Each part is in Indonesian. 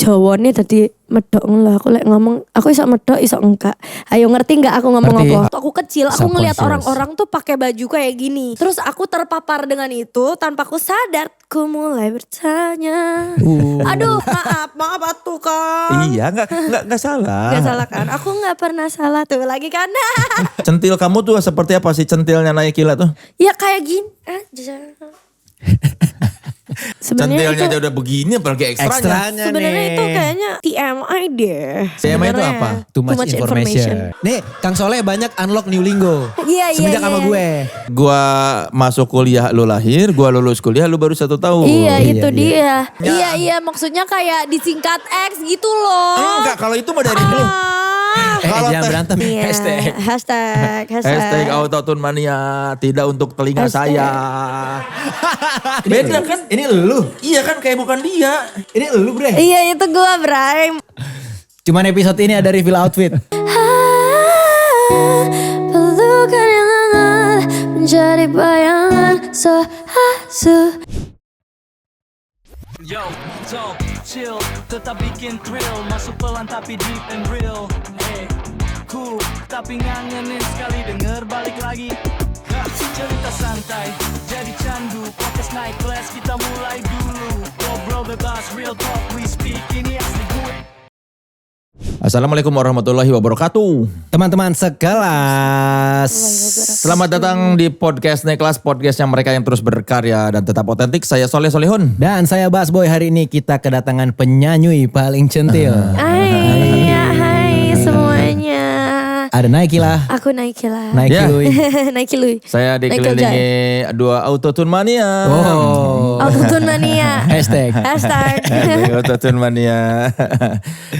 Jawane dadi medok lho. Aku lek ngomong, aku iso medok iso enggak. Ayo ngerti enggak aku ngomong Ngerti. apa? Waktu aku kecil aku ngelihat Subconscious. orang-orang tuh pakai baju kayak gini. Terus aku terpapar dengan itu tanpa aku sadar. Aku mulai bertanya. Aduh, maaf atuh kan. Iya, enggak salah. Gak salah kan? Aku gak pernah salah tuh lagi kan. Centil kamu tuh seperti apa sih centilnya Naikila tuh? Ya kayak gini aja. Centilnya Sebenarnya aja udah begini apalagi ekstranya. Sebenarnya itu kayaknya TMI deh. TMI itu apa? Too much information. Nih, Kang Soleh banyak unlock new lingo. Iya, Semenjak sama gue. Gua masuk kuliah lu lahir, gua lulus kuliah lu baru 1 tahun. Iya, itu iya. dia. Iya, maksudnya kayak disingkat X gitu loh. Enggak, kalau itu mah dari dulu. Kalau Jangan berantem. Iya. Hashtag. Hashtag autotune mania tidak untuk telinga Hashtag. saya. Beda kan? Ini lu. Iya kan kayak bukan dia. Ini lu, Bre. Iya, itu gua, Bray. Cuman episode ini ada reveal outfit. Pelukan yang hangat menjadi bayangan sehasu. Yo, talk, chill, tetap bikin thrill. Masuk pelan tapi deep and real. Hey, cool, tapi ngangenin sekali denger balik lagi. Cerita santai, jadi candu. Podcast naik kelas, kita mulai dulu. Ngobrol bebas, real talk, we speak. Ini asli gue. Assalamualaikum warahmatullahi wabarakatuh. Teman-teman sekelas. Selamat datang di podcast Naik Kelas, podcast yang mereka yang terus berkarya dan tetap otentik. Saya Soleh Solihun. Dan saya Basboy, hari ini kita kedatangan penyanyi paling centil. Hai semuanya. Ada Naikila. Aku Naikila. Ya. Naikilui. Naikilui. Saya dikelilingi dua autotune mania. Oh. Autotune mania. Hashtag. Autotune mania.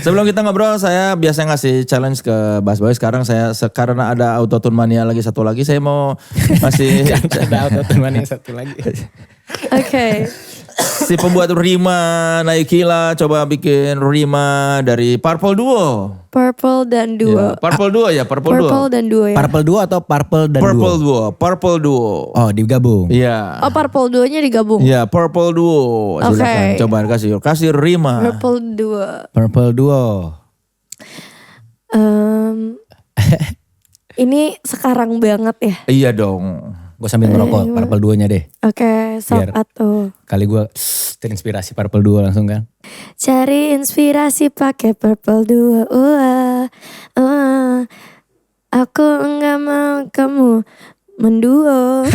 Sebelum kita ngobrol, saya biasa ngasih challenge ke Basboy. Sekarang karena ada autotune mania lagi satu lagi, saya mau ngasih Ada autotune mania satu lagi. Oke. si pembuat rima Naikila coba bikin rima dari Purple Duo. Purple dan Duo. Ya, Purple Duo ya, Purple Duo. Purple dan Duo ya. Purple Duo atau Purple dan Purple Duo? Duo, Purple Duo. Oh, digabung. Iya. Oh, Purple Duonya digabung. Iya, Purple Duo. Silakan Oke. coba kasih rima. Purple Duo. Purple Duo. Ini sekarang banget ya. Iya dong. Gue sambil ngerokok Purple Duonya deh. Oke, sok Biar- atuh. Kali gue terinspirasi Purple Duo langsung kan. Cari inspirasi pakai Purple Duo. Aku enggak mau kamu menduo.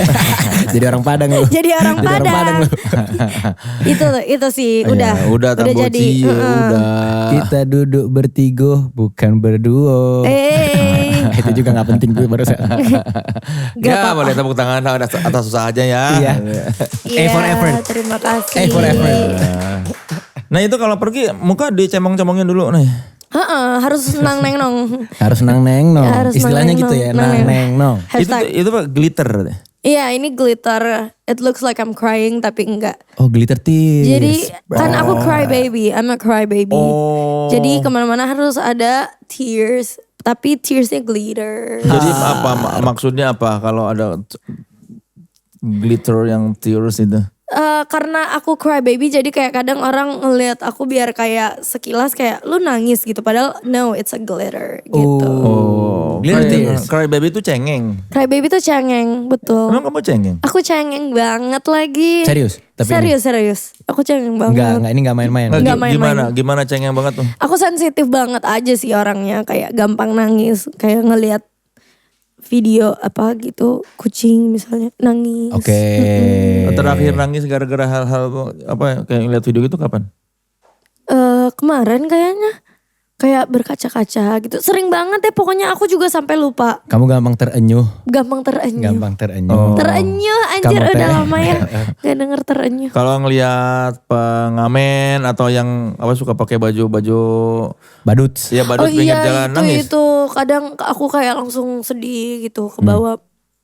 Jadi orang Padang lu. Jadi orang Jadi orang Padang Padang. lu. itu sih Iya, udah jadi. Tamboji, udah. Kita duduk bertigo bukan berduo. Itu juga gak penting tuh barusan. Gak Ya, apa-apa. boleh tepuk tangan atas usaha aja ya. Iya. Iya, A for effort. Terima kasih. A for effort. Nah itu kalau pergi muka dicemong-cemongin dulu nih. Harus nang neng nong. Harus nang neng nong. Ya, harus Istilahnya nang, gitu neng, ya, nang, nang neng. neng nong. Hashtag. Itu apa glitter. Iya, ini glitter. It looks like I'm crying tapi enggak. Oh, glitter tears. Jadi kan aku cry baby, I'm a cry baby. Oh. Jadi kemana-mana harus ada tears, tapi tearsnya glitter. Jadi apa maksudnya apa kalau ada glitter yang tears itu? Karena aku cry baby, jadi kayak kadang orang ngelihat aku biar kayak sekilas kayak lu nangis gitu, padahal no, it's a glitter gitu. Oh, Glitter tears. cry baby itu cengeng. Cry baby tuh cengeng, betul. Emang kamu cengeng? Aku cengeng banget lagi. Serius? Tapi Serius. Aku cengeng banget. enggak, ini enggak main-main. Nggak main-main. Gimana cengeng banget tuh? Aku sensitif banget aja sih orangnya, kayak gampang nangis, kayak ngelihat video apa gitu kucing misalnya nangis. Oke. Terakhir nangis gara-gara hal-hal apa kayak ngeliat video gitu kapan? Kemarin kayaknya kayak berkaca-kaca gitu. Sering banget ya pokoknya aku juga sampai lupa. Kamu gampang terenyuh. Gampang terenyuh. Terenyuh. Terenyuh anjir Kamu udah teh. lama ya gak denger terenyuh. Kalau ngelihat pengamen atau yang apa suka pakai baju Badut. ya badut pinggir jalan nangis. itu kadang aku kayak langsung sedih gitu ke bawah.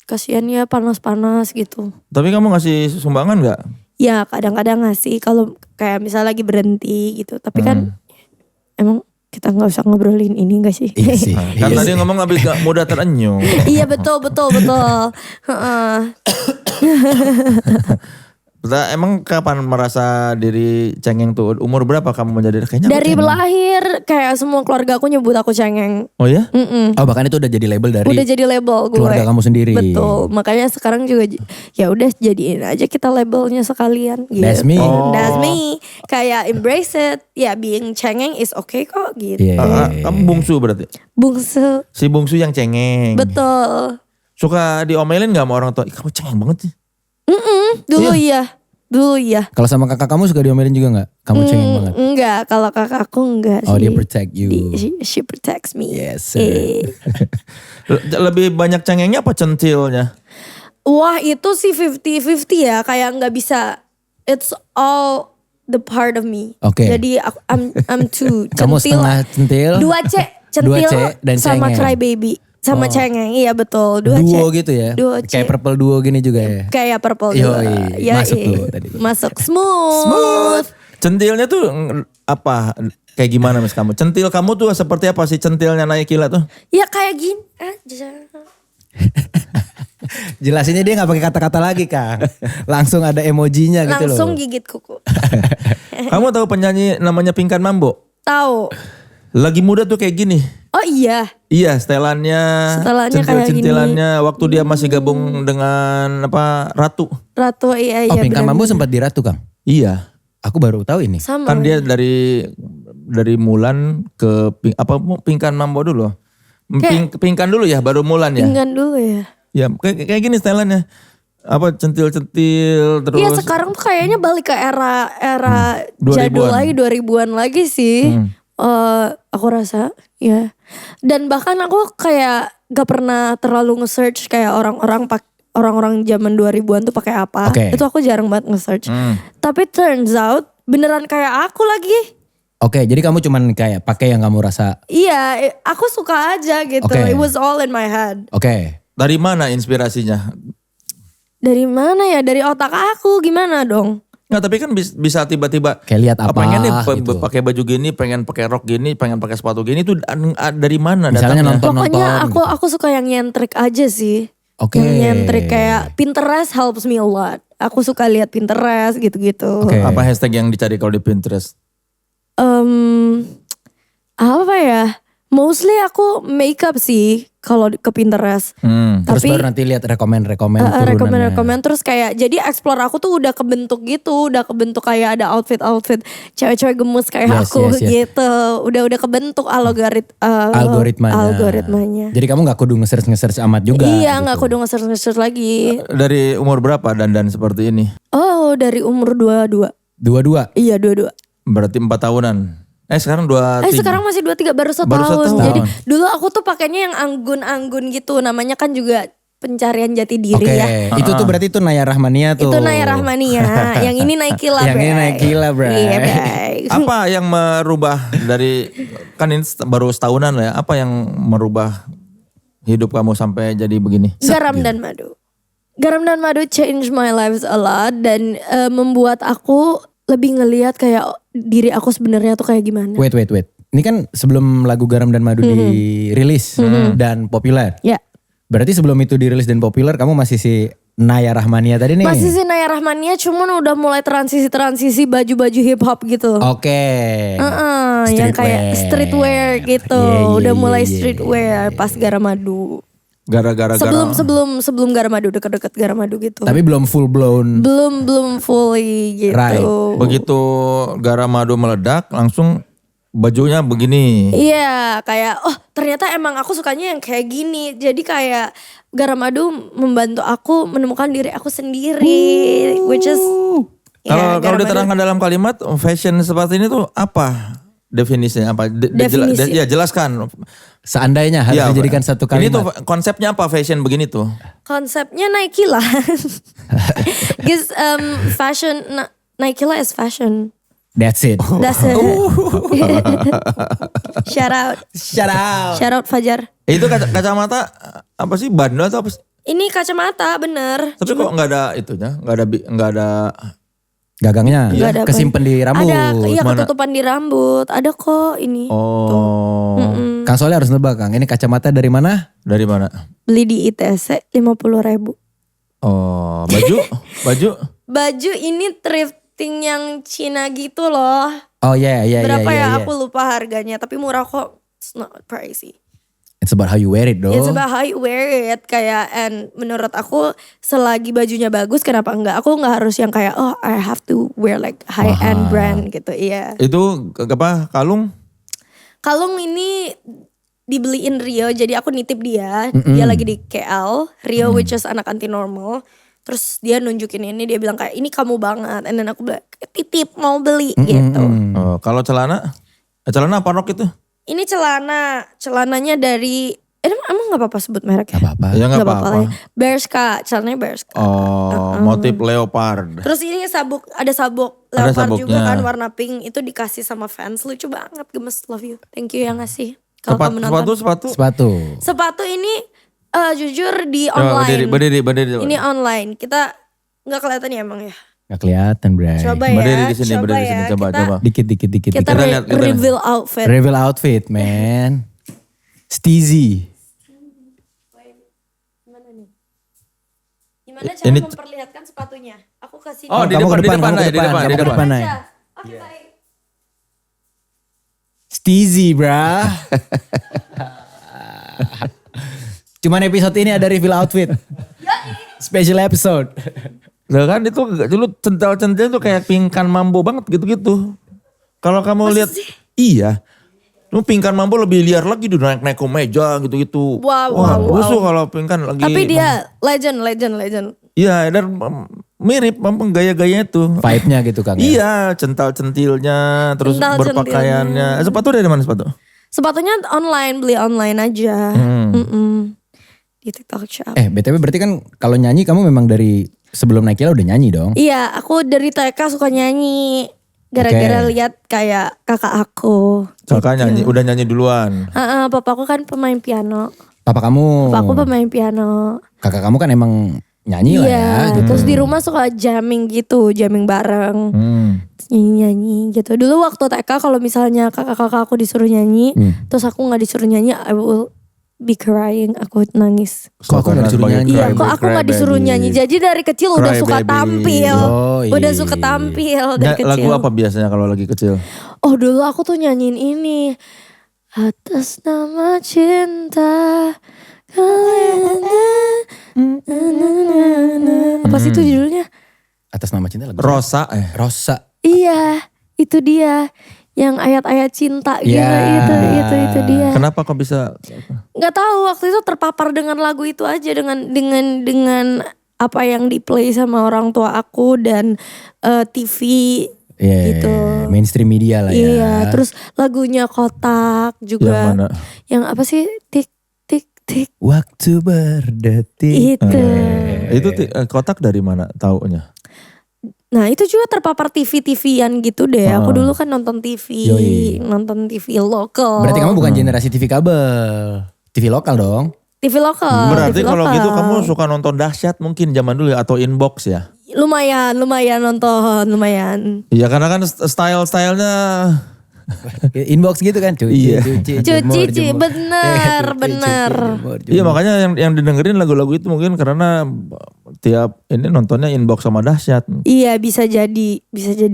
Kasihan ya panas-panas gitu. Tapi kamu ngasih sumbangan nggak? Ya kadang-kadang ngasih kalau kayak misalnya lagi berhenti gitu. Tapi kan emang kita nggak usah ngobrolin ini gak sih? Iya sih. Kan tadi ngomong habis gak mudah terenyuh. Iya betul. Heeh. Emang kapan merasa diri cengeng tuh? Umur berapa kamu menjadi kayaknya aku Dari cengeng? lahir kayak semua keluarga aku nyebut aku cengeng. Oh ya? Oh bahkan itu udah jadi label dari Udah jadi label gue. keluarga kamu sendiri. Betul. Makanya sekarang juga ya udah jadiin aja kita labelnya sekalian gitu. That's me. That's me. Kayak embrace it. Ya being cengeng is okay kok gitu. Iya. Kamu bungsu berarti? Bungsu. Si bungsu yang cengeng. Betul. Suka diomelin gak sama orang tua? Ih, kamu cengeng banget sih. Dulu iya. Kalau sama kakak kamu suka diomelin juga gak? Kamu cengeng banget. Enggak, kalau kakak aku enggak Oh sih. dia protect you. She protects me. Yes sir. Lebih banyak cengengnya apa centilnya? Wah itu sih 50-50 ya. Kayak gak bisa. It's all the part of me. Oke. Jadi I'm two. Kamu setengah centil. Dua C. Centil 2C dan sama cengeng. crybaby. Sama cengeng. Iya betul. Dua Duo C. gitu ya. Duo C. Kayak purple duo gini juga ya. Kayak purple Yoi, dua. masuk tuh tadi tuh. Masuk. Smooth. Centilnya tuh apa? Kayak gimana Mas kamu? Centil kamu tuh seperti apa sih centilnya Naikila tuh? Ya kayak gini aja. Jelasinnya dia gak pakai kata-kata lagi Kang. Langsung ada emojinya gitu loh. Langsung gigit kuku. Kamu tahu penyanyi namanya Pinkan Mambo? Tahu. Lagi muda tuh kayak gini. Oh iya. Iya, setelannya, Setelannya kayak gini. centil-centilannya waktu dia masih gabung dengan Ratu. Ratu iya Oh Pinkan benar. Mambo sempat di Ratu Kang. Iya. Aku baru tahu ini. Sama. Kan dia dari Mulan ke Pinkan Mambo dulu. Pinkan dulu ya, baru Mulan ya. Pinggan dulu ya. Ya, kayak gini setelannya. Centil-centil terus. Iya sekarang tuh kayaknya balik ke era 2000-an. jadul lagi 2000-an lagi sih. Aku rasa ya. Dan bahkan aku kayak gak pernah terlalu nge-search kayak orang-orang zaman 2000-an tuh pakai apa. Oke. Itu aku jarang banget nge-search. Tapi turns out beneran kayak aku lagi. Oke, jadi kamu cuman kayak pakai yang kamu rasa. Iya, aku suka aja gitu. Oke. It was all in my head. Oke. Dari mana inspirasinya? Dari mana ya? Dari otak aku gimana dong? Nggak, tapi kan bisa tiba-tiba Kayak lihat apa pengen nih gitu. pakai baju gini, pengen pakai rok gini, pengen pakai sepatu gini itu dari mana Misalnya datangnya? nonton Pokoknya gitu. aku suka yang nyentrik aja sih. Oke. Yang nyentrik kayak Pinterest helps me a lot. Aku suka lihat Pinterest gitu-gitu. Oke. Apa hashtag yang dicari kalau di Pinterest? Apa ya? Mostly aku makeup sih kalau ke Pinterest. Terus Tapi baru nanti lihat rekomend rekomend terus kayak jadi explore aku tuh udah kebentuk gitu, udah kebentuk kayak ada outfit cewek-cewek gemes kayak Yes, aku yes, yes. gitu. Udah kebentuk algoritmanya. Jadi kamu gak kudu nge-search amat juga. Iya, gitu. nggak kudu nge-search lagi. Dari umur berapa dandan seperti ini? Oh, dari umur 22. Dua-dua. Iya, 22. Berarti 4 tahunan. Sekarang 2 Sekarang masih 23 baru setahun. Baru setahun. Jadi dulu aku tuh pakainya yang anggun-anggun gitu. Namanya kan juga pencarian jati diri Oke, ya. itu tuh berarti itu Naya Rahmania tuh. Itu Naya Rahmania. Yang ini Naikila, Yang ini Naikila, bray. Iya, bray. Apa yang merubah dari, kan ini baru setahunan lah ya, apa yang merubah hidup kamu sampai jadi begini? Garam dan madu. Garam dan madu change my life a lot dan membuat aku lebih ngelihat kayak diri aku sebenarnya tuh kayak gimana. Wait. Ini kan sebelum lagu Garam dan Madu dirilis dan populer. Ya. Berarti sebelum itu dirilis dan populer kamu masih si Naya Rahmania tadi nih? Masih si Naya Rahmania cuman udah mulai transisi baju-baju hip hop gitu. Oke. Yang kayak streetwear gitu. Iya, Udah mulai iya. streetwear pas Garam Madu. Gara-gara Sebelum Garam Madu, deket-deket Garam Madu gitu. Tapi belum full blown. belum fully gitu. Right. begitu garam madu meledak langsung bajunya begini. Iya, kayak ternyata emang aku sukanya yang kayak gini. Jadi kayak Garam Madu membantu aku menemukan diri aku sendiri, which is Kalau Garam Madu. diterangkan dalam kalimat fashion seperti ini tuh apa definisinya apa? Definisi. Ya jelaskan. Seandainya harus Ya, dijadikan satu Ini tuh kalimat. konsepnya apa fashion begini tuh? Konsepnya Naikila. Guys, fashion Naikila is fashion. That's it. That's it. Shout out. Shout out. Shout out Fajar. Itu kacamata apa sih, bandel atau apa sih? Ini kacamata bener. Tapi kok nggak ada itunya, nggak ada. Gagangnya Nggak ada apa. kesimpan di rambut. Ada, iya Mana? ketutupan di rambut. Ada kok ini. Oh, Kang Soleh harus nebak Kang. Ini kacamata dari mana? dari mana? Beli di ITC 50.000. Oh, baju. baju ini thrifting yang Cina gitu loh. Oh iya. Berapa ya? Aku lupa harganya, tapi murah kok. It's not pricey. It's about how you wear it, though. It's about how you wear it. Kayak, and menurut aku selagi bajunya bagus, kenapa enggak? Aku enggak harus yang kayak, oh I have to wear like high end brand gitu. Iya. Itu apa kalung? Kalung ini dibeliin Rio, jadi aku nitip dia. Dia lagi di KL, Rio which is anak anti normal. Terus dia nunjukin ini, dia bilang kayak ini kamu banget. And then aku bilang titip mau beli gitu. Oh, kalau celana? Celana apa rok itu? Ini celananya dari, emang gak apa-apa sebut mereknya? Gak apa-apa. Ya Gak nggak apa-apa apa-apa. lah. Bershka, celananya Bershka. Oh, motif leopard. Terus ini ada sabuk Ada leopard juga sabuknya. kan warna pink. Itu dikasih sama fans, lucu banget, gemes, love you. Thank you yang ngasih. Kalau kamu nonton. Sepatu. Sepatu ini jujur di Coba online. berdiri. Ini online. Kita gak kelihatan ya emang ya? Gak kelihatan, Bray. Coba Berdiri ya, di sini, coba berdiri di ya. sini, coba. Dikit. Kita lihat. reveal outfit. Reveal outfit, man. Steezy. Gimana cara Ini- memperlihatkan sepatunya? Aku kasih Oh, di Kamu depan, ke depan, Nay, kamu ke depan, Nay. Oke, baik. Steezy, bra. Cuman episode ini ada reveal outfit. Special episode. Lah kan itu dulu centil-centil tuh kayak pingkan mambo banget gitu-gitu. Kalau kamu lihat, iya. Lu pingkan mambo lebih liar lagi, dia naik-naik ke meja gitu-gitu. Wow. Busuk kalau pingkan lagi. Tapi dia legend. Iya, dan mirip memang gaya-gayanya tuh. Vibe-nya gitu, Kang. ya? Iya, cental-centilnya, terus Cental-centilnya. berpakaiannya. Sepatu dari mana sepatu? Sepatunya online, beli online aja. Di TikTok Shop. BTW berarti kan kalau nyanyi kamu memang dari sebelum naik Kila udah nyanyi dong? Iya, aku dari TK suka nyanyi. Gara-gara Oke. lihat kayak kakak aku. Kakak nyanyi, udah nyanyi duluan. Papaku kan pemain piano. Papa kamu? Papaku pemain piano. Kakak kamu kan emang nyanyi lah ya. Iya, terus di rumah suka jamming gitu, jamming bareng. Nyanyi-nyanyi gitu. Dulu waktu TK kalau misalnya kakak-kakak aku disuruh nyanyi, terus aku gak disuruh nyanyi, I will be crying, aku nangis. Kok aku gak disuruh nyanyi? Iya, kok aku gak disuruh nyanyi. Jadi dari kecil udah Cry suka baby. tampil. Oh, Udah iya. suka tampil dari Nah, kecil. lagu apa biasanya kalau lagi kecil? Oh dulu aku tuh nyanyiin ini. Atas nama cinta apa sih itu judulnya? Atas nama cinta lagu. Rosa Rosa. Iya, itu dia. Yang ayat-ayat cinta gitu, Ya. itu dia. Kenapa kok bisa? Nggak tahu, waktu itu terpapar dengan lagu itu aja, dengan apa yang di play sama orang tua aku dan TV Iya, gitu. mainstream media lah ya. Iya, terus lagunya Kotak juga. Yang mana? Yang apa sih? Tik tik tik. Waktu berdetik. Itu. Itu kotak dari mana taunya? Nah itu juga terpapar TV-TV-an gitu deh. Aku dulu kan nonton TV. Yoi. Nonton TV lokal. Berarti kamu bukan generasi TV kabel. TV lokal dong. TV lokal. Berarti TV kalau lokal. gitu kamu suka nonton Dahsyat mungkin zaman dulu ya, atau Inbox ya? Lumayan nonton, lumayan. Iya karena kan style-stylenya Inbox gitu kan. Iya. Cuci, bener. Iya makanya yang didengerin lagu-lagu itu mungkin karena tiap ini nontonnya Inbox sama Dahsyat. Iya bisa jadi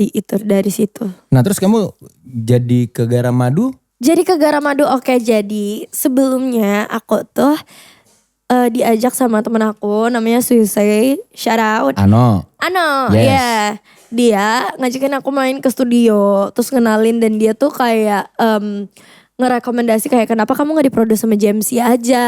itu dari situ. Nah terus kamu jadi ke Garamadu? Jadi ke Garamadu, oke, jadi sebelumnya aku tuh diajak sama temen aku namanya Suisei, shout out. Ano. Yes. Iya. Dia ngajakin aku main ke studio, terus kenalin, dan dia tuh kayak ngerekomendasi kayak kenapa kamu gak diproduce sama JMC aja.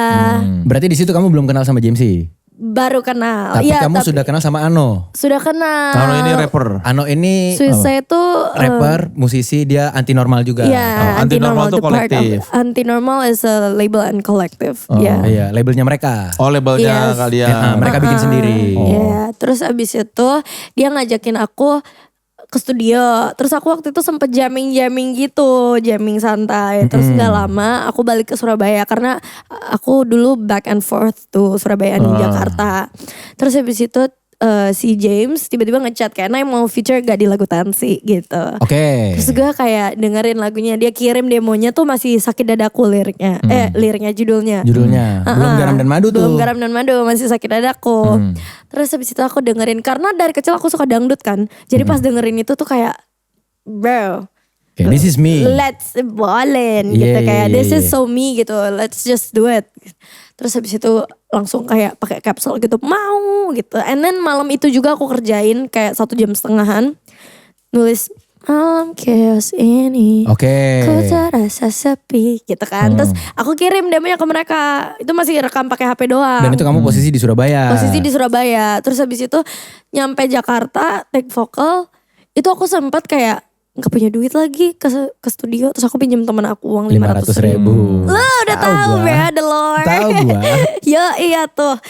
Berarti di situ kamu belum kenal sama JMC? Baru kenal. Tapi Iya, kamu sudah kenal sama Ano? Sudah kenal. Kalau ini rapper. Ano ini Suicide tuh rapper, musisi, dia anti normal juga. Iya, Anti-Normal tuh the part of- kolektif. Anti-Normal is a label and collective. Iya. Iya, labelnya mereka. Oh labelnya Yes. kalian. Ya, mereka bikin sendiri. Iya, terus abis itu dia ngajakin aku ke studio. Terus aku waktu itu sempet jamming gitu, jamming santai. Terus gak lama aku balik ke Surabaya karena aku dulu back and forth tuh Surabaya dan Jakarta. Terus habis itu si James tiba-tiba ngechat kayak Nay mau feature gak di lagu Tansi gitu. Oke. Terus gue kayak dengerin lagunya, dia kirim demonya tuh masih Sakit Dadaku liriknya. Liriknya judulnya. Judulnya Belum Garam dan Madu tuh. Belum Garam dan Madu, masih Sakit Dadaku. Terus habis itu aku dengerin, karena dari kecil aku suka dangdut kan. Jadi pas dengerin itu tuh kayak bro, Okay, this is me. let's ballin gitu, kayak this is so me gitu, let's just do it. Terus habis itu langsung kayak pakai capsule gitu, mau gitu. And then malam itu juga aku kerjain kayak 1,5 jam nulis malam chaos ini. Oke. Ku terasa sepi gitu kan. Terus aku kirim demonya ke mereka. Itu masih rekam pakai HP doang. Dan itu kamu posisi di Surabaya. Posisi di Surabaya. Terus habis itu nyampe Jakarta take vokal. Itu aku sempat kayak gak punya duit lagi ke studio. Terus aku pinjam temen aku uang 500.000. Lo udah tahu ya, the Lord. Tahu gua. Yo iya tuh.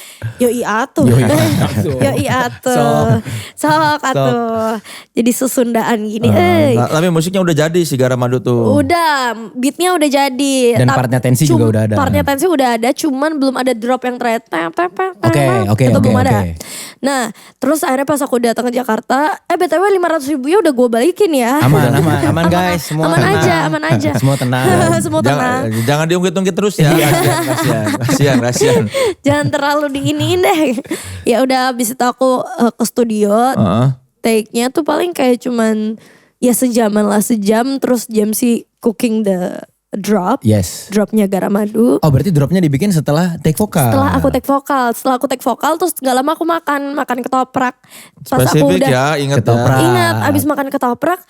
Sok atuh. Jadi sesundaan gini. Tapi musiknya udah jadi si Garam Madu tuh. Udah, beatnya udah jadi. Dan partnya Tensi juga udah ada. Partnya Tensi udah ada, cuman belum ada drop yang terakhir. Oke, Itu belum ada. oke. Nah, terus akhirnya pas aku datang ke Jakarta, BTW 500.000 ya udah gue balikin ya. Aman guys, semua aman aja. Semua tenang. Semua tenang. Jangan diungkit-ungkit terus ya. Kasihan. Jangan terlalu diiniin deh. Ya udah habis itu aku ke studio. Take-nya tuh paling kayak cuman ya sejam. Terus James sih cooking the drop. Yes. Dropnya Garam Madu. Oh berarti dropnya dibikin setelah take vokal. Setelah aku take vokal terus gak lama aku makan ketoprak. Pas aku Spesifik udah ya, ingat ketoprak. ya. ingat abis makan ketoprak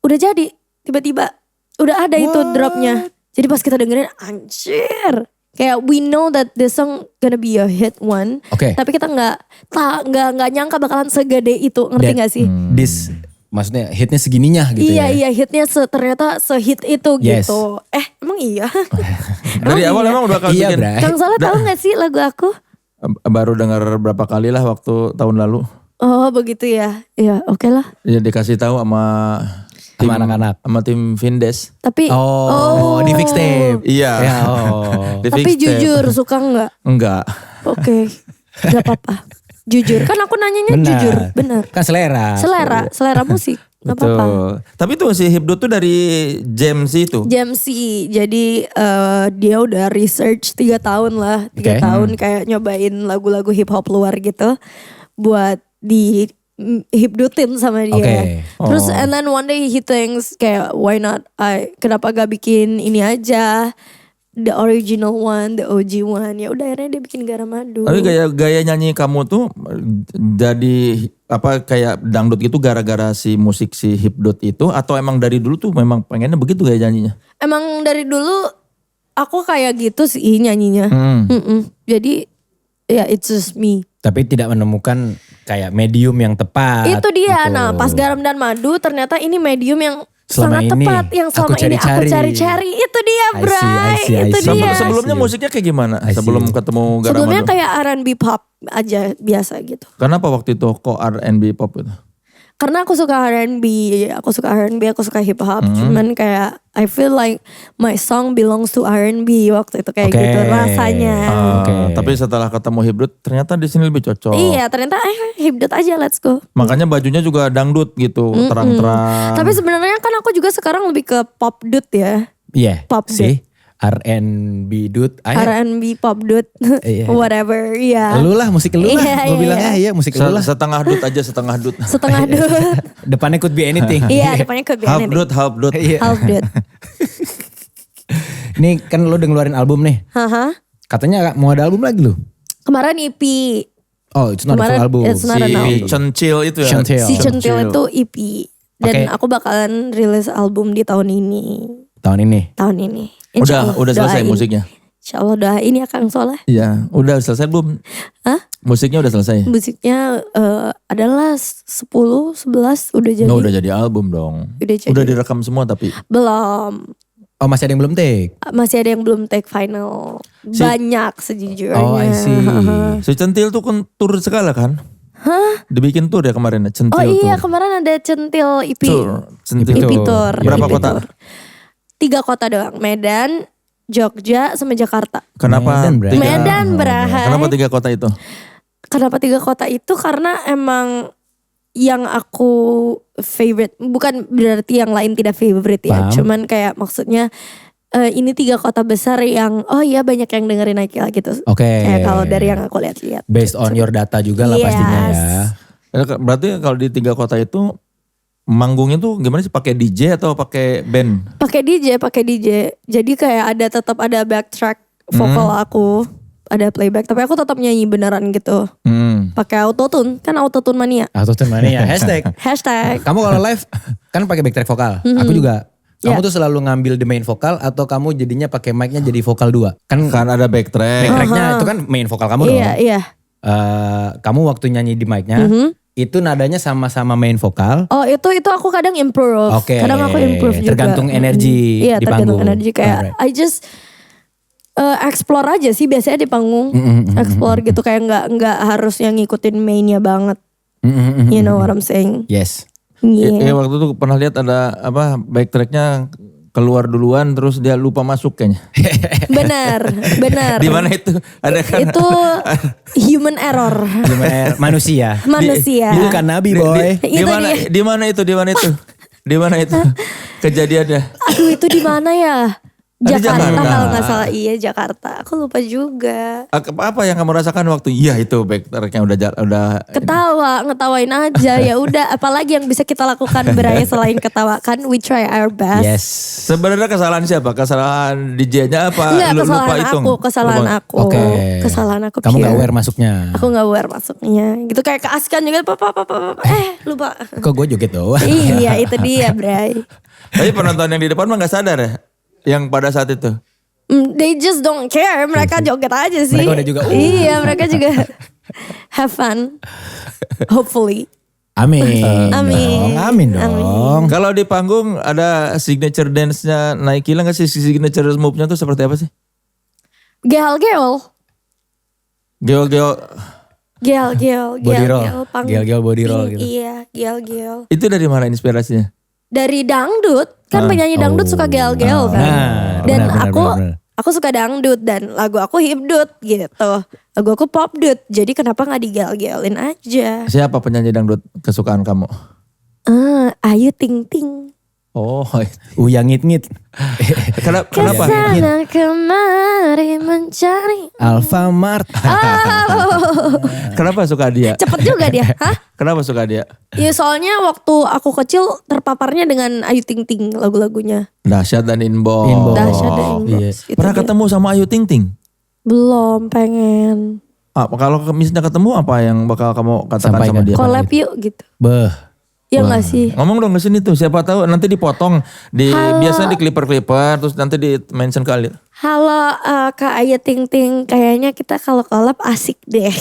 udah jadi tiba-tiba udah ada itu dropnya. Jadi pas kita dengerin anjir, kayak we know that this song gonna be a hit one. Oke. Tapi kita nggak nyangka bakalan segede itu, ngerti nggak sih? This maksudnya hitnya segininya gitu ya. Iya hitnya ternyata sehit itu Yes. gitu. Emang iya? Dari awal emang udah kau Iya, bikin. Bray. Kang Solah tahu nggak sih lagu aku? Baru dengar berapa kali lah waktu tahun lalu. Oh begitu ya. Ya oke lah. Ya dikasih tahu sama anak-anak. sama tim Vindes. Tapi di fix tape. Iya. Ya, Di tapi fix tape. jujur suka nggak? Enggak. Oke, gak apa-apa. Jujur, kan aku nanyanya Benar. jujur, benar. Kan selera. Selera musik, gak apa-apa. Betul. Tapi tuh si Hipdut tuh dari James itu. Jamsi, jadi dia udah research 3 tahun lah. 3 Oke. tahun kayak nyobain lagu-lagu hip hop luar gitu. Buat di hipdutin sama dia. Oke. Terus and then one day he thinks kayak why not kenapa gak bikin ini aja. The original one, the OG one. Ya udah akhirnya dia bikin Garam Madu. Tapi gaya nyanyi kamu tuh jadi apa kayak dangdut gitu gara-gara si musik si Hipdut itu atau emang dari dulu tuh memang pengennya begitu gaya nyanyinya? Emang dari dulu aku kayak gitu sih nyanyinya. Jadi ya it's just me. Tapi tidak menemukan kayak medium yang tepat. Itu dia. gitu. Nah pas Garam dan Madu ternyata ini medium yang Selama sangat ini tepat. Yang selama aku ini aku cari-cari. cari-cari. Itu dia I Bray. see, I Itu see. dia. Sebelumnya I see. musiknya kayak gimana? I see. Sebelum ketemu Garam Sebelumnya Madu? kayak R&B pop aja biasa gitu. Kenapa waktu itu kok R&B pop itu? Karena aku suka R&B, aku suka hip hop. Cuman kayak I feel like my song belongs to R&B waktu itu kayak Oke. gitu rasanya. Oke. Tapi setelah ketemu Hipdut ternyata di sini lebih cocok. Iya ternyata hipdut aja, let's go. Makanya bajunya juga dangdut gitu, terang-terang. Tapi sebenarnya kan aku juga sekarang lebih ke pop dut ya. Iya. Pop sih. R&B dude. R&B pop dut, Iya. whatever, iya. Lu lah musik lu lah. Iya, Gue iya, bilangnya iya musik lu lah. Setengah dut aja, setengah dut. Setengah dut. Depannya could be anything. Iya, depannya ke Half dut, half dut. Iya. Half dut. Ini kan lu udah ngeluarin album nih. Haha. Katanya mau ada album lagi lu. Kemarin EP. Oh, it's not a Kemarin full album. it's not an Si album. Cencil itu ya. Cencil. Si Centil itu EP. Dan Oke. aku bakalan rilis album di tahun ini. Tahun ini. Insya Allah, Udah selesai doain. musiknya. Insya Allah doain ya Kang Soleh. Iya, udah selesai belum? Hah? Musiknya udah selesai. Musiknya adalah 10, 11 udah jadi. No, udah jadi album dong. Udah jadi. Udah direkam semua tapi. Belum. Oh masih ada yang belum take? Masih ada yang belum take final. Banyak sejujurnya. Oh I see. Si Centil tuh kan tur segala kan? Hah? Dibikin tur ya kemarin ya, Centil Oh iya tur. kemarin ada Centil EP. Tur, Centil EP tur. tour. Berapa EP kota? tour. 3 kota doang. Medan, Jogja, sama Jakarta. Kenapa? Medan, Bray. Medan, Bray. Kenapa 3 kota itu? Kenapa 3 kota itu karena emang yang aku favorite, bukan berarti yang lain tidak favorite ya. Paham. Cuman kayak maksudnya ini 3 kota besar yang banyak yang dengerin Naikila gitu. Oke. Kayak kalau dari yang aku lihat-lihat. Based on your data juga lah pastinya Yes. ya. Berarti kalau di 3 kota itu manggungnya tuh gimana sih? Pakai DJ atau pakai band? Pakai DJ. Jadi kayak tetap ada backtrack vokal aku, ada playback. Tapi aku tetap nyanyi beneran gitu. Pakai autotune, kan autotune mania. Autotune mania hashtag. Hashtag. Kamu kalau live kan pakai backtrack vokal. Aku juga. Kamu Yeah. tuh selalu ngambil the main vokal atau kamu jadinya pakai mic-nya jadi vokal 2? Kan Kan ada backtrack. backtracknya itu kan main vokal kamu dong. Iya. Kamu waktu nyanyi di mic-nya itu nadanya sama-sama main vokal. Oh itu aku kadang improve. Oke. Kadang aku improve juga. Tergantung energi Iya di tergantung panggung. energi kayak Alright. I just explore aja sih biasanya di panggung. Explore gitu kayak nggak harus yang ngikutin mainnya banget. You know what I'm saying? Yes. Iya. Waktu itu pernah lihat ada backtracknya keluar duluan terus dia lupa masuk kayaknya. Benar. Di mana itu? Ada kan? Itu human error. Gimana manusia. Manusia. Bukan nabi boy. Di Itu mana? dia. Di mana itu? Di mana itu? Di mana itu? Kejadiannya. Aduh itu di mana ya? Di Jakarta Jakarta. kalau nggak salah. Iya Jakarta. Aku lupa juga. Apa yang kamu rasakan waktu? Iya itu backtracknya udah. Ketawa, ngetawain aja ya udah. Apalagi yang bisa kita lakukan Bray selain ketawakan, we try our best. Yes. Sebenarnya kesalahan siapa? Kesalahan DJ-nya apa? Enggak, Lu lupa kesalahan hitung? aku, kesalahan aku. Oke. Kesalahan aku. Kamu gak pure. aware masuknya. Aku gak aware masuknya. Gitu kayak keaskan juga. Lupa. Kok gue joget doang. Iya itu dia Bray. Tapi penonton yang di depan mah gak sadar ya? Yang pada saat itu. They just don't care. Mereka joget aja sih. Mereka udah juga, Iya mereka juga have fun. Hopefully. Amin. Amin. Dong, amin dong. Kalau di panggung ada signature dance-nya Naikila gak sih? Signature move-nya tuh seperti apa sih? Gel-gel. Geo-geo. Body roll. Gel-gel body roll gitu. Iya gel-gel. Itu dari mana inspirasinya? Dari dangdut. Kan penyanyi dangdut suka gel-gel kan. Nah, Dan benar, benar. aku suka dangdut dan lagu aku hipdut gitu. Lagu aku popdut. Jadi kenapa gak digel-gelin aja? Siapa penyanyi dangdut kesukaan kamu? Ayu Ting Ting. Oh, Uyang ngit-ngit. kenapa? Kesana kemari mencari. Alfamart. Kenapa suka dia? Cepet juga dia. Hah? Kenapa suka dia? Ya soalnya waktu aku kecil terpaparnya dengan Ayu Ting Ting lagu-lagunya. Dahsyat dan Inbox. Inbox. Dahsyat dan Inbox. Iya. Itu Pernah dia. ketemu sama Ayu Ting Ting? Belum, pengen. Kalau misalnya ketemu apa yang bakal kamu katakan Sampaikan. sama dia? Collab yuk gitu. Beh. Ya gak sih? Ngomong dong ke sini tuh, siapa tahu nanti dipotong biasanya di clipper terus nanti di mention ke Ali. Halo Kak Ayu Ting Ting, kayaknya kita kalau collab asik deh.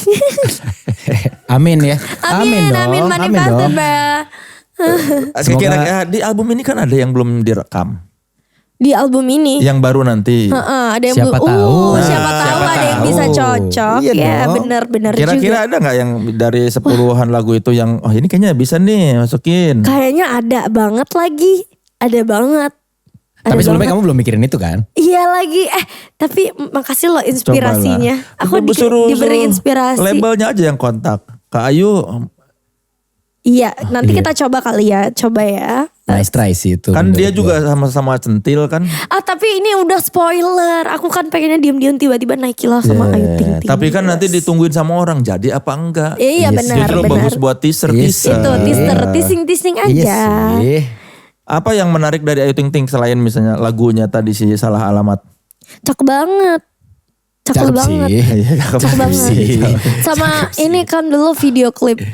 Amin ya. Amin, dong. manifested Bra. Semoga- Kira-kira di album ini kan ada yang belum direkam. Di album ini. Yang baru nanti. Ada yang Siapa belum. tahu. Siapa tahu siapa ada yang tahu. bisa cocok. Iya Ya dong. benar-benar juga. Kira-kira ada nggak yang dari 10-an lagu itu yang ini kayaknya bisa nih masukin. Kayaknya ada banget lagi. Ada banget. Ada Tapi sebelumnya banget. kamu belum mikirin itu kan? Iya lagi. Tapi makasih loh inspirasinya. Aku Suruh diberi inspirasi. labelnya aja yang kontak. Kak Ayu Iya, nanti kita coba kali ya. Coba ya. Nice try sih itu. kan menurut dia gua. juga sama-sama centil kan. Tapi ini udah spoiler. Aku kan pengennya diam-diam tiba-tiba Naikila sama Ayu Ting Ting. Tapi kan nanti ditungguin sama orang jadi apa enggak. Iya benar, Justru benar. bagus buat teaser. Yes. Itu teaser, teasing aja. Iya sih. Apa yang menarik dari Ayu Ting Ting selain misalnya lagunya tadi si Salah Alamat? Cakep banget. Cakep banget. sih. Cakep banget. sih. Sama ini kan dulu video klip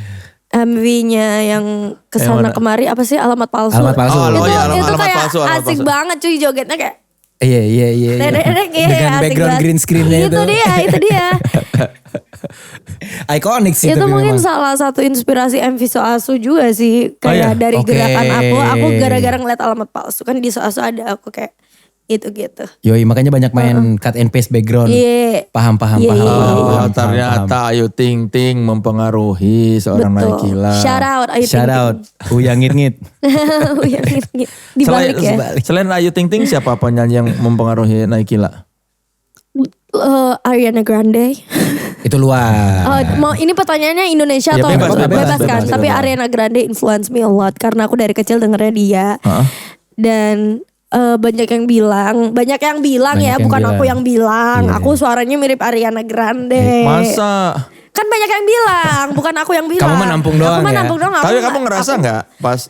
MV-nya yang kesana Yang mana? kemari apa sih alamat palsu. Alamat palsu. Oh, itu iya, itu alamat kayak palsu, alamat asik palsu. banget cuy jogetnya kayak. Iya. Dedek ya, Dengan asik background banget. green screen-nya itu. Itu dia. Ikonik sih Itu tapi mungkin memang. salah satu inspirasi MV Soasu juga sih. Kayak iya? dari Oke. gerakan aku gara-gara ngeliat alamat palsu. Kan di Soasu ada aku kayak gitu. Yoi makanya banyak main cut and paste background. Iya. Paham. Iya, iya, Oh, ternyata Ayu Ting Ting mempengaruhi seorang Betul. Naikila. Shout out Ayu Ting Shout out. Uyang ngit-ngit. Ting. Dibalik ya. Selain Ayu Ting Ting siapa penyanyi yang mempengaruhi Naikila? Ariana Grande. Itu luar. Ini pertanyaannya Indonesia Ya, atau bebas, bebas kan? bebas. Tapi Ariana Grande influence me a lot karena aku dari kecil dengernya dia. Dan banyak yang bilang ya, bukan aku yang bilang. Iya. Aku suaranya mirip Ariana Grande. Masa? Kan banyak yang bilang, bukan aku yang bilang. Kamu menampung doang Aku ya? menampung doang. Tapi kamu ngerasa nggak pas?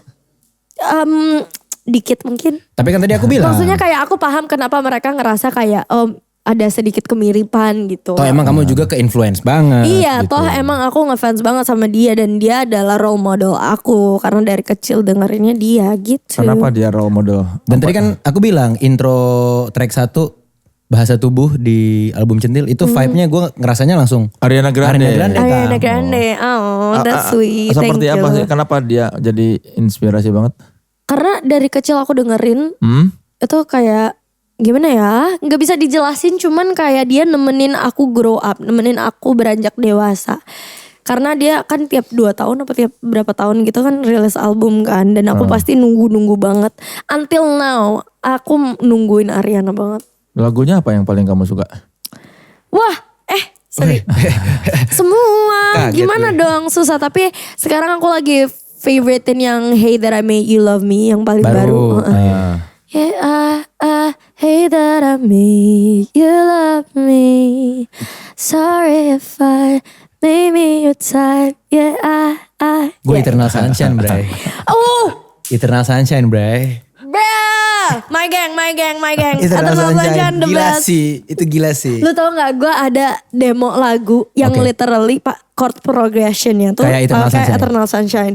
Dikit mungkin. Tapi kan tadi aku bilang. Maksudnya kayak aku paham kenapa mereka ngerasa kayak ada sedikit kemiripan gitu. Toh emang kamu juga ke-influence banget. Iya, gitu. toh emang aku ngefans banget sama dia dan dia adalah role model aku karena dari kecil dengerinnya dia gitu. Kenapa dia role model? Dan tadi kan aku bilang intro track 1 Bahasa Tubuh di album Centil itu vibe-nya gue ngerasanya langsung Ariana Grande. Ariana Grande, that's sweet. Seperti Thank apa you. sih? Kenapa dia jadi inspirasi banget? Karena dari kecil aku dengerin itu kayak gimana ya? Nggak bisa dijelasin, cuman kayak dia nemenin aku grow up, nemenin aku beranjak dewasa. Karena dia kan tiap 2 tahun apa tiap berapa tahun gitu kan rilis album kan, dan aku pasti nunggu banget. Until now aku nungguin Ariana banget. Lagunya apa yang paling kamu suka? Wah, sorry. Semua, Kaget gimana gue. dong, susah. Tapi sekarang aku lagi favoritein yang Hey That I Made You Love Me yang paling baru. Yeah, hey that I made you love me. Sorry if I made me your type. Yeah, gue Eternal Sunshine, Bray. Eternal Sunshine, Bray. Bruh, my gang. Eternal Sunshine the gila best. sih, itu gila sih. Lu tau gak, gue ada demo lagu yang Oke. literally chord progressionnya tuh Kayak Eternal kayak Sunshine. Eternal Sunshine.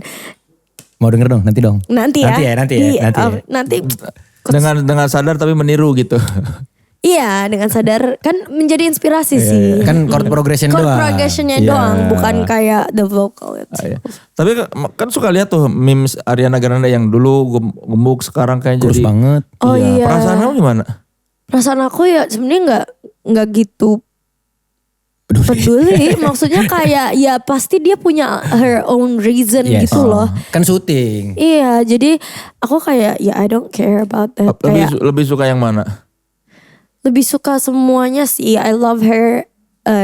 Mau denger dong, nanti dong. Nanti ya. Iya, nanti. Dengan sadar tapi meniru gitu. Iya, dengan sadar kan menjadi inspirasi sih. Kan chord progression Chord doang. progressionnya Iya. doang, bukan kayak the vocal itu. Iya. Tapi kan suka lihat tuh memes Ariana Grande yang dulu gemuk sekarang kayak Kurus jadi. banget. Oh iya. Perasaan kamu gimana? Perasaan aku ya sebenarnya nggak gitu peduli. Maksudnya kayak ya pasti dia punya her own reason Yes. gitu loh. Kan syuting. Iya, jadi aku kayak ya I don't care about that. Kayak Lebih suka yang mana? lebih suka semuanya sih. I love her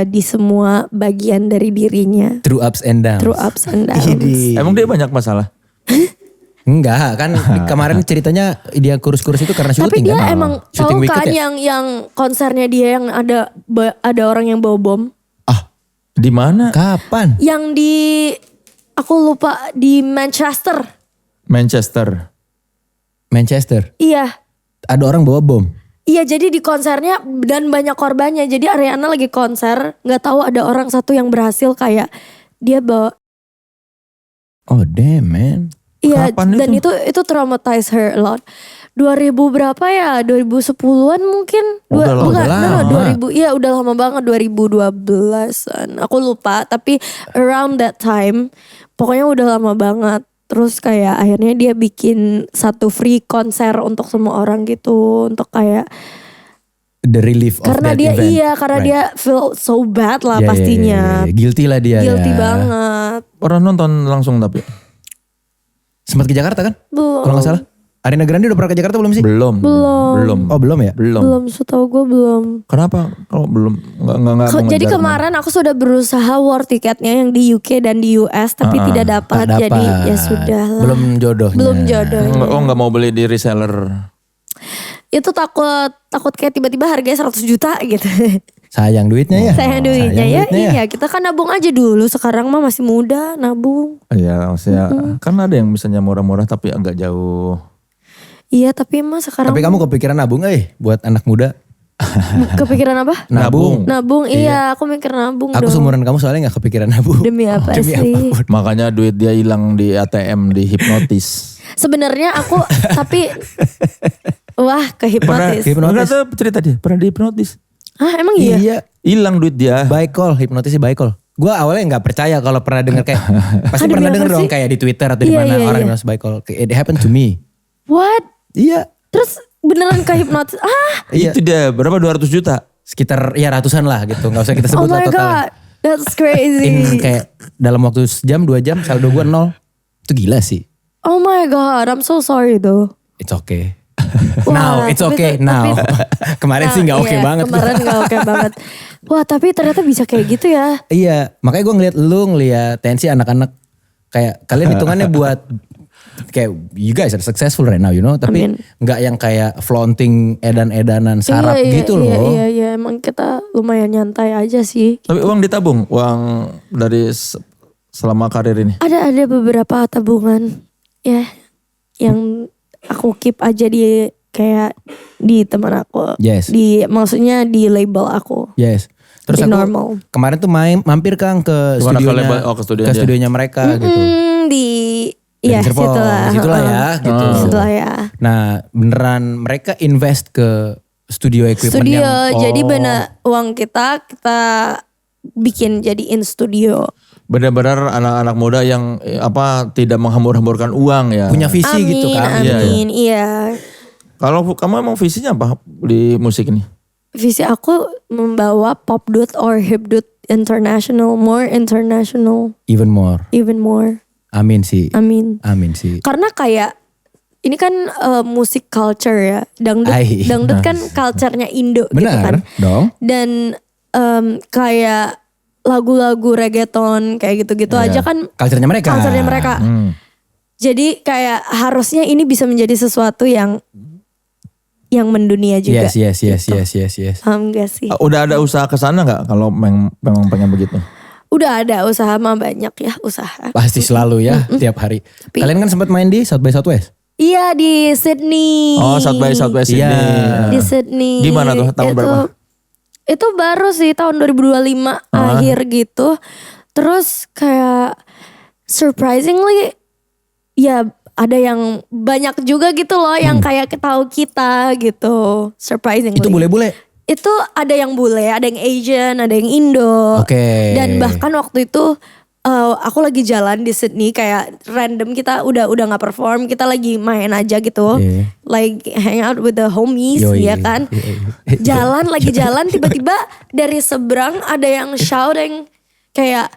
di semua bagian dari dirinya. Through ups and downs. Through ups and downs. Idi. Emang dia banyak masalah? Enggak, kan kemarin ceritanya dia kurus-kurus itu karena Tapi syuting dia kan. emang Syuting tahu Wicked kan ya? yang konsernya dia yang ada orang yang bawa bom. Di mana? Kapan? Yang di aku lupa di Manchester. Manchester. Manchester. Iya. Ada orang bawa bom. Iya, jadi di konsernya dan banyak korbannya. Jadi Ariana lagi konser, nggak tahu ada orang satu yang berhasil kayak dia bawa. Oh damn man. Iya, Kapan dan itu traumatize her a lot. 2000 berapa ya? 2010-an mungkin. Udah lama. Bukan, Udah no, lama. 2000. Iya, udah lama banget 2012-an. Aku lupa, tapi around that time pokoknya udah lama banget. Terus kayak akhirnya dia bikin satu free konser untuk semua orang gitu, untuk kayak The relief of karena that dia event. karena Right. dia feel so bad lah Ya, ya, pastinya. ya, ya. Guilty lah dia. Guilty ya. banget. Pernah nonton langsung tapi? Sempat ke Jakarta kan? Belum. Kalau gak salah. Ariana Grande udah pernah ke Jakarta belum sih? Belum. Oh belum ya? Belum, setahu gue belum. Kenapa? Kalau belum nggak Jadi mengejar kemarin aku sudah berusaha war tiketnya yang di UK dan di US tapi tidak dapat. Tak Jadi dapat. ya sudah lah. Belum jodohnya. Belum jodohnya. nggak mau beli di reseller. Itu takut kayak tiba-tiba harganya 100 juta gitu. Sayang duitnya ya. Sayang duitnya ya. duitnya ya. Iya, kita kan nabung aja dulu. Sekarang mah masih muda, nabung. Iya, maksudnya kan ada yang misalnya murah-murah tapi agak jauh. Iya, tapi mah sekarang Tapi kamu kepikiran nabung buat anak muda? kepikiran apa? Nabung. Nabung, iya, aku mikir nabung Aku dong. seumuran kamu soalnya gak kepikiran nabung. Demi apa Demi sih? apapun. Makanya duit dia hilang di ATM di hipnotis. Sebenarnya aku tapi wah kehipnotis. Hipnotis. Enggak tahu cerita dia, pernah dihipnotis. Hah, emang iya? Iya. Hilang duit dia. By call, hipnotisnya by call. Gue awalnya gak percaya kalau pernah denger kayak, pasti Demi pernah apa denger dong sih? kayak di Twitter atau di Iya, mana iya, orang iya. hipnotis by call. It happened to me. What? Iya. Terus beneran kehipnotis? Iya. Itu dia berapa 200 juta? Sekitar ya ratusan lah gitu. Gak usah kita sebut Oh lah my totalnya. god, that's crazy. Kayak dalam waktu sejam 2 jam saldo gue 0. Itu gila sih. Oh my god, I'm so sorry though. It's okay. Wah, Now, it's tapi- okay tapi- now. Kemarin sih nggak oke iya, banget. Kemarin gak oke banget. Wah tapi ternyata bisa kayak gitu ya. Iya, makanya gue ngeliat tensi anak-anak kayak kalian hitungannya buat kayak you guys are successful right now, you know, tapi Amin. nggak yang kayak flaunting edan-edanan sarap gitu loh. Iya, emang kita lumayan nyantai aja sih. Tapi uang ditabung, uang dari selama karir ini. Ada beberapa tabungan ya yang aku keep aja di kayak di teman aku. Yes. Maksudnya di label aku. Yes. Terus Di aku normal. kemarin tuh mampir Kang ke Gimana studionya, kalian ke studionya dia? studionya mereka gitu. Di Dan ya Serpong, situlah ya gitu. Situlah ya. Nah beneran mereka invest ke studio equipment Studio, yang jadi benar uang kita bikin jadiin studio. Benar-benar anak-anak muda yang tidak menghambur-hamburkan uang ya. punya visi gitu kan. Amin, iya. Kalau kamu emang visinya apa di musik ini? Visi aku membawa pop dude or hip dude international, more international, Even more. even more. Amin sih. Amin. Amin sih. Karena kayak ini kan musik culture ya, dangdut kan culture-nya Indo gitu kan. Benar dong. Dan kayak lagu-lagu reggaeton kayak gitu-gitu aja kan Culture-nya mereka. culture-nya mereka. Jadi kayak harusnya ini bisa menjadi sesuatu yang mendunia juga. Yes. Enggak sih. Udah ada usaha ke sana nggak kalau memang pengen begitu? Udah ada usaha mah banyak ya usaha. Pasti selalu ya tiap hari. Kalian kan sempat main di South by Southwest? Iya di Sydney. Oh, South by Southwest Iya. ini. Di Sydney. Gimana tuh tahun berapa? Itu baru sih tahun 2025 akhir gitu. Terus kayak surprisingly ya ada yang banyak juga gitu loh yang kayak tahu kita gitu. Surprisingly. Itu bule-bule? Itu ada yang bule, ada yang Asian, ada yang Indo. Oke. Dan bahkan waktu itu aku lagi jalan di Sydney kayak random kita udah nggak perform, kita lagi main aja gitu. Iya. Like hang out with the homies Yoi. ya kan. Lagi jalan tiba-tiba dari seberang ada yang shouting kayak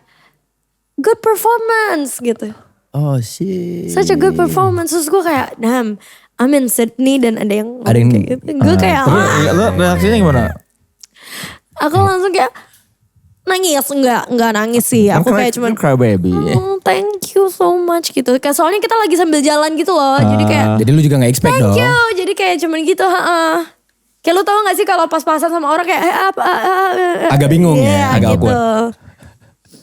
good performance gitu. Oh shit. Such a good performance. Terus gue kayak damn, I'm in Sydney dan ada yang Ada yang- kayak gitu. Gue kayak Tapi lo reaksinya gimana? aku langsung kayak nangis, enggak nangis sih. Aku kayak cuman cry baby. oh, thank you so much gitu. Kayak soalnya kita lagi sambil jalan gitu loh. Jadi kayak Jadi lu juga gak expect dong? thank you. Jadi kayak cuman gitu, Kayak lu tau gak sih kalau pas-pasan sama orang kayak Agak bingung ya, Iya, agak gitu. awkward.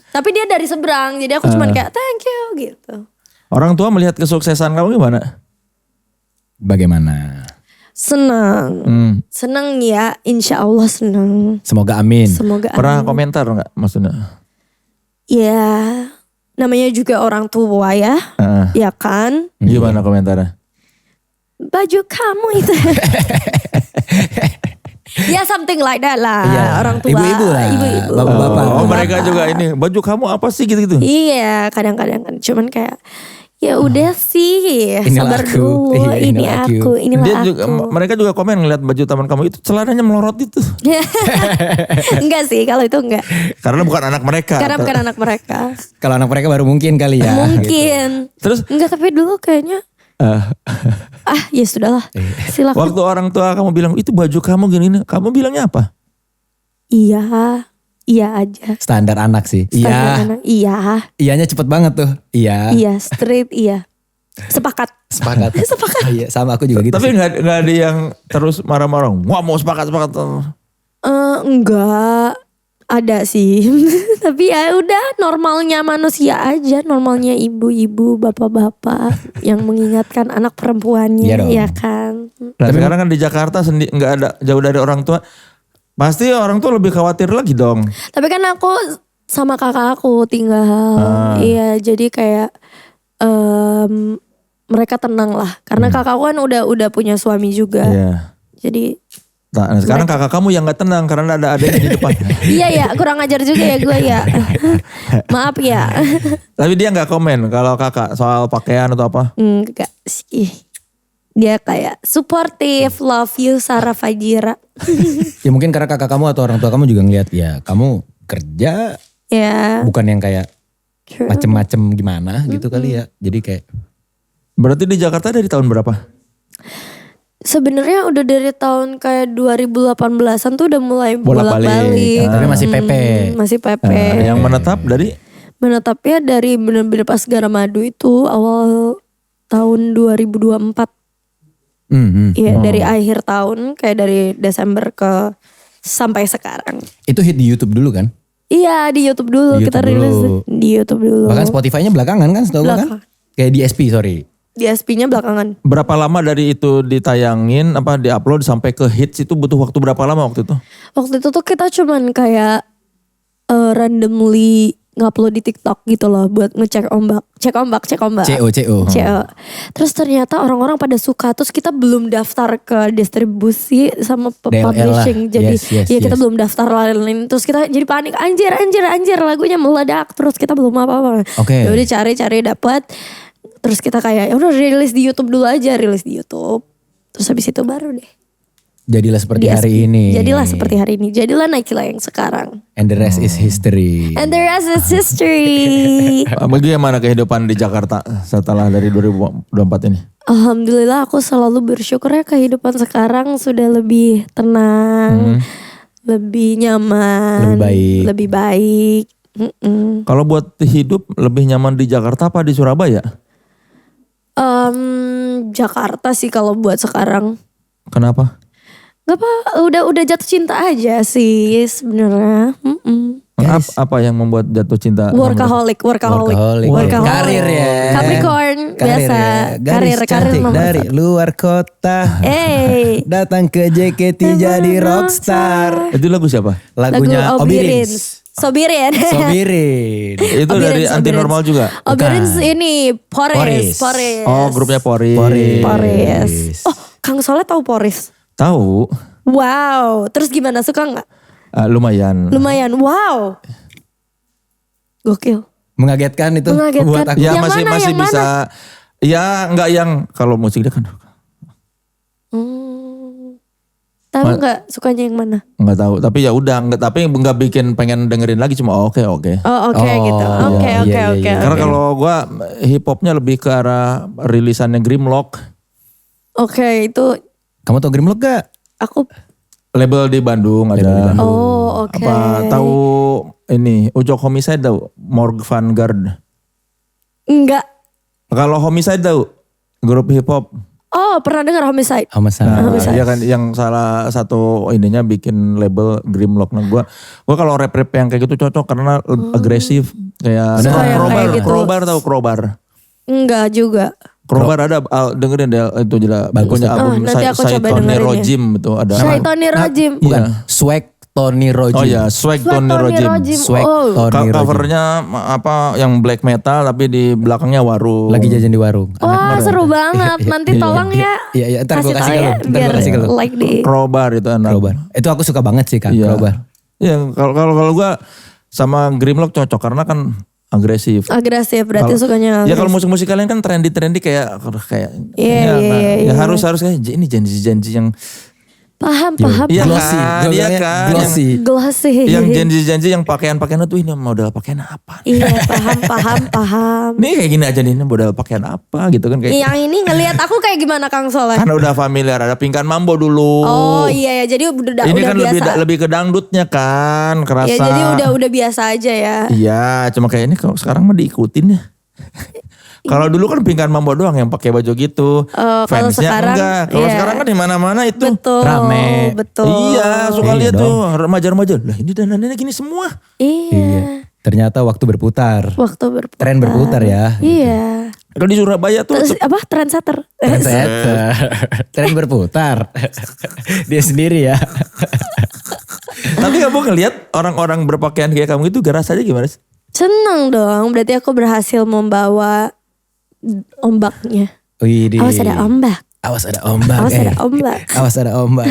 Tapi dia dari seberang, jadi aku cuman kayak thank you gitu. Orang tua melihat kesuksesan kamu gimana? Bagaimana? Senang, senang ya, insya Allah senang. Semoga amin. Semoga Pernah amin. komentar nggak maksudnya? Ya, namanya juga orang tua ya, ya kan. Gimana komentarnya? Baju kamu itu. Ya something like that lah. Iya, Orang tua. ibu-ibu lah, Ibu-ibu. bapak-bapak. Oh mereka juga ini baju kamu apa sih gitu-gitu? Iya kadang-kadang kan. Cuman kayak ya udah sih. Inilah Sabar aku. dulu. Iya, Ini inilah aku. Inilah Dia aku. juga, mereka juga komen ngeliat baju teman kamu itu celananya melorot itu. Enggak sih kalau itu enggak. Karena bukan anak mereka. Karena bukan anak mereka. Kalau anak mereka baru mungkin kali ya. Mungkin. Terus Enggak tapi dulu kayaknya. Ya sudahlah. Silakan. waktu orang tua kamu bilang itu baju kamu gini, kamu bilangnya apa? Iya. Iya aja. Standar anak sih. Standar Iya. anak. Iya. Iyanya cepet banget tuh. Iya. Iya straight iya. Sepakat. Sepakat. Iya, sama aku juga gitu. Tapi sih. nggak ada yang terus marah-marah. Wah mau sepakat. Enggak ada sih. Tapi ya udah normalnya manusia aja, normalnya ibu-ibu, bapak-bapak yang mengingatkan anak perempuannya, Iya dong. ya kan. Nah sekarang kan di Jakarta nggak ada jauh dari orang tua. Pasti orang tua lebih khawatir lagi dong. Tapi kan aku sama kakak aku tinggal, iya jadi kayak mereka tenang lah, karena kakakku kan udah punya suami juga, Iya. jadi Nah, sekarang kakak kamu yang nggak tenang karena ada adanya di depan. iya ya kurang ajar juga ya gue ya. Maaf ya. Tapi dia nggak komen kalau kakak soal pakaian atau apa. Enggak sih. Dia kayak supportive, love you Sarah Fajira. Ya mungkin karena kakak kamu atau orang tua kamu juga ngeliat ya kamu kerja Ya. bukan yang kayak True. macem-macem gimana gitu kali ya. Jadi kayak Berarti di Jakarta dari tahun berapa? Sebenarnya udah dari tahun kayak 2018-an tuh udah mulai Bolak-balik. bolak-balik. Tapi masih PP. Masih PP. Yang menetap dari Menetapnya dari bener-bener pas Garamadu itu awal tahun 2024. Iya, dari akhir tahun kayak dari Desember ke sampai sekarang. Itu hit di YouTube dulu kan? Iya, di YouTube dulu Di kita YouTube rilis dulu. di YouTube dulu. Bahkan Spotify-nya belakangan kan setahu gue kan? Belakang. Kayak di SP sorry. Di SP-nya belakangan. berapa lama dari itu ditayangin apa diupload sampai ke hits itu butuh waktu berapa lama waktu itu? Waktu itu tuh kita cuman kayak randomly ngupload di TikTok gitu loh buat ngecek ombak. Cek ombak. CO. Terus ternyata orang-orang pada suka. Terus kita belum daftar ke distribusi sama DLL publishing. lah. Jadi Yes, ya kita yes. belum daftar lain-lain. Terus kita jadi panik. Anjir lagunya meledak. Terus kita belum apa-apa. Oke. Ya udah cari dapat. Terus kita kayak ya udah rilis di YouTube dulu aja. Rilis di YouTube. Terus habis itu baru deh. Jadilah seperti Di hari SP. ini. Jadilah seperti hari ini. Jadilah Naikila yang sekarang. And the rest is history. And the rest is history. Bagaimana kehidupan di Jakarta setelah dari 2024 ini? Alhamdulillah aku selalu bersyukur ya kehidupan sekarang sudah lebih tenang, lebih nyaman, Lebih baik. Mm-mm. Kalau buat hidup lebih nyaman di Jakarta apa di Surabaya? Jakarta sih kalau buat sekarang. Kenapa? Gak apa, udah jatuh cinta aja sih sebenarnya. Apa yang membuat jatuh cinta? Workaholic. Karir ya. Capricorn biasa. Garis cantik nomor dari satu. luar kota. Datang ke JKT jadi rockstar. Itu lagu siapa? Lagunya Obirins. Sobirin. Itu dari anti normal juga. Obirins ini Poris. Oh, grupnya Poris. Poris. Oh, Kang Soleh tahu Poris? Tahu. Wow, terus gimana, suka nggak? Lumayan. Lumayan, wow. Gokil. Mengagetkan itu. Mengagetkan. Buat aku. Ya Yang masih mana, masih yang bisa. Ya enggak yang kalau musik dia kan Tahu nggak sukanya yang mana? enggak tahu. Tapi ya udah enggak, tapi enggak bikin pengen dengerin lagi, cuma oke. Oh oke Oh, gitu. Oke iya, iya, oke. iya. Karena kalau gua hip hopnya lebih ke arah rilisannya Grimlock. Oke itu Kamu tau Grimlock gak? aku. Label di Bandung ada. Oh oke. Apa tahu ini Ujok Homicide tahu? Morg Vanguard. Enggak. Kalau Homicide tahu? Grup hip hop. Oh pernah dengar Homicide. Homicide. Iya kan yang salah satu ininya bikin label Grimlock. Nah gua kalau rap yang kayak gitu cocok karena agresif kayak Suka yang kayak gitu. Crowbar tahu Crowbar. Enggak juga. Crowbar ada dengerin deh itu jelas punya album nanti aku coba Tony dengerin ya. Rojim itu ada. Tony Rojim. Bukan. Iya. Swag Tony Rojim. Oh ya, Swag Tony Rojim. Swag Oh. Tony Rojim. Covernya apa yang black metal tapi di belakangnya warung. Lagi jajan di warung. Wah seru banget. Nanti tolong ya. Iya, ntar gue kasih tahu ke lu. ya, Ntar biar gue kasih ke lu. like di. Crowbar itu anak. Crowbar. Itu aku suka banget sih Kak, Iya. Crowbar. Iya, kalau gua sama Grimlock cocok karena kan agresif. Agresif berarti sukanya. Ya kalau musik-musik kalian kan trendy kayak Iya, ya harus kayak ini janji yang Paham. iya Glossy. kan, Gue iya bilangnya kan. glossy. Glossy. Yang janji yang pakaian tuh ini model pakaian apa? Iya paham. Nih kayak gini aja nih ini model pakaian apa gitu kan kayak. Yang ini ngelihat aku kayak gimana Kang Soleh? Kan udah familiar ada Pingkan Mambo dulu. Oh iya ya, jadi udah ini udah kan biasa. lebih ke dangdutnya kan, kerasa. Ya jadi udah biasa aja ya. Iya, cuma kayak ini kalau sekarang mah diikutin ya. Kalau dulu kan Pingkan Mambo doang yang pakai baju gitu. Kalau Fansnya sekarang, enggak. Kalau iya. sekarang kan di mana-mana itu. Betul. Rame. Betul. Iya, suka Iya lihat dong. tuh remaja-remaja. Lah ini dandannya gini semua. Iya. Ternyata waktu berputar. Waktu berputar. Tren berputar ya. Iya. Kalau di Surabaya tuh Terus apa trendsetter? Trendsetter. Tren berputar. Dia sendiri ya. tapi kamu ngelihat orang-orang berpakaian kayak kamu itu rasanya gimana sih? Seneng dong, berarti aku berhasil membawa ombaknya. Widih. Awas ada ombak. Awas ada ombak. Awas ada ombak. Awas ada ombak.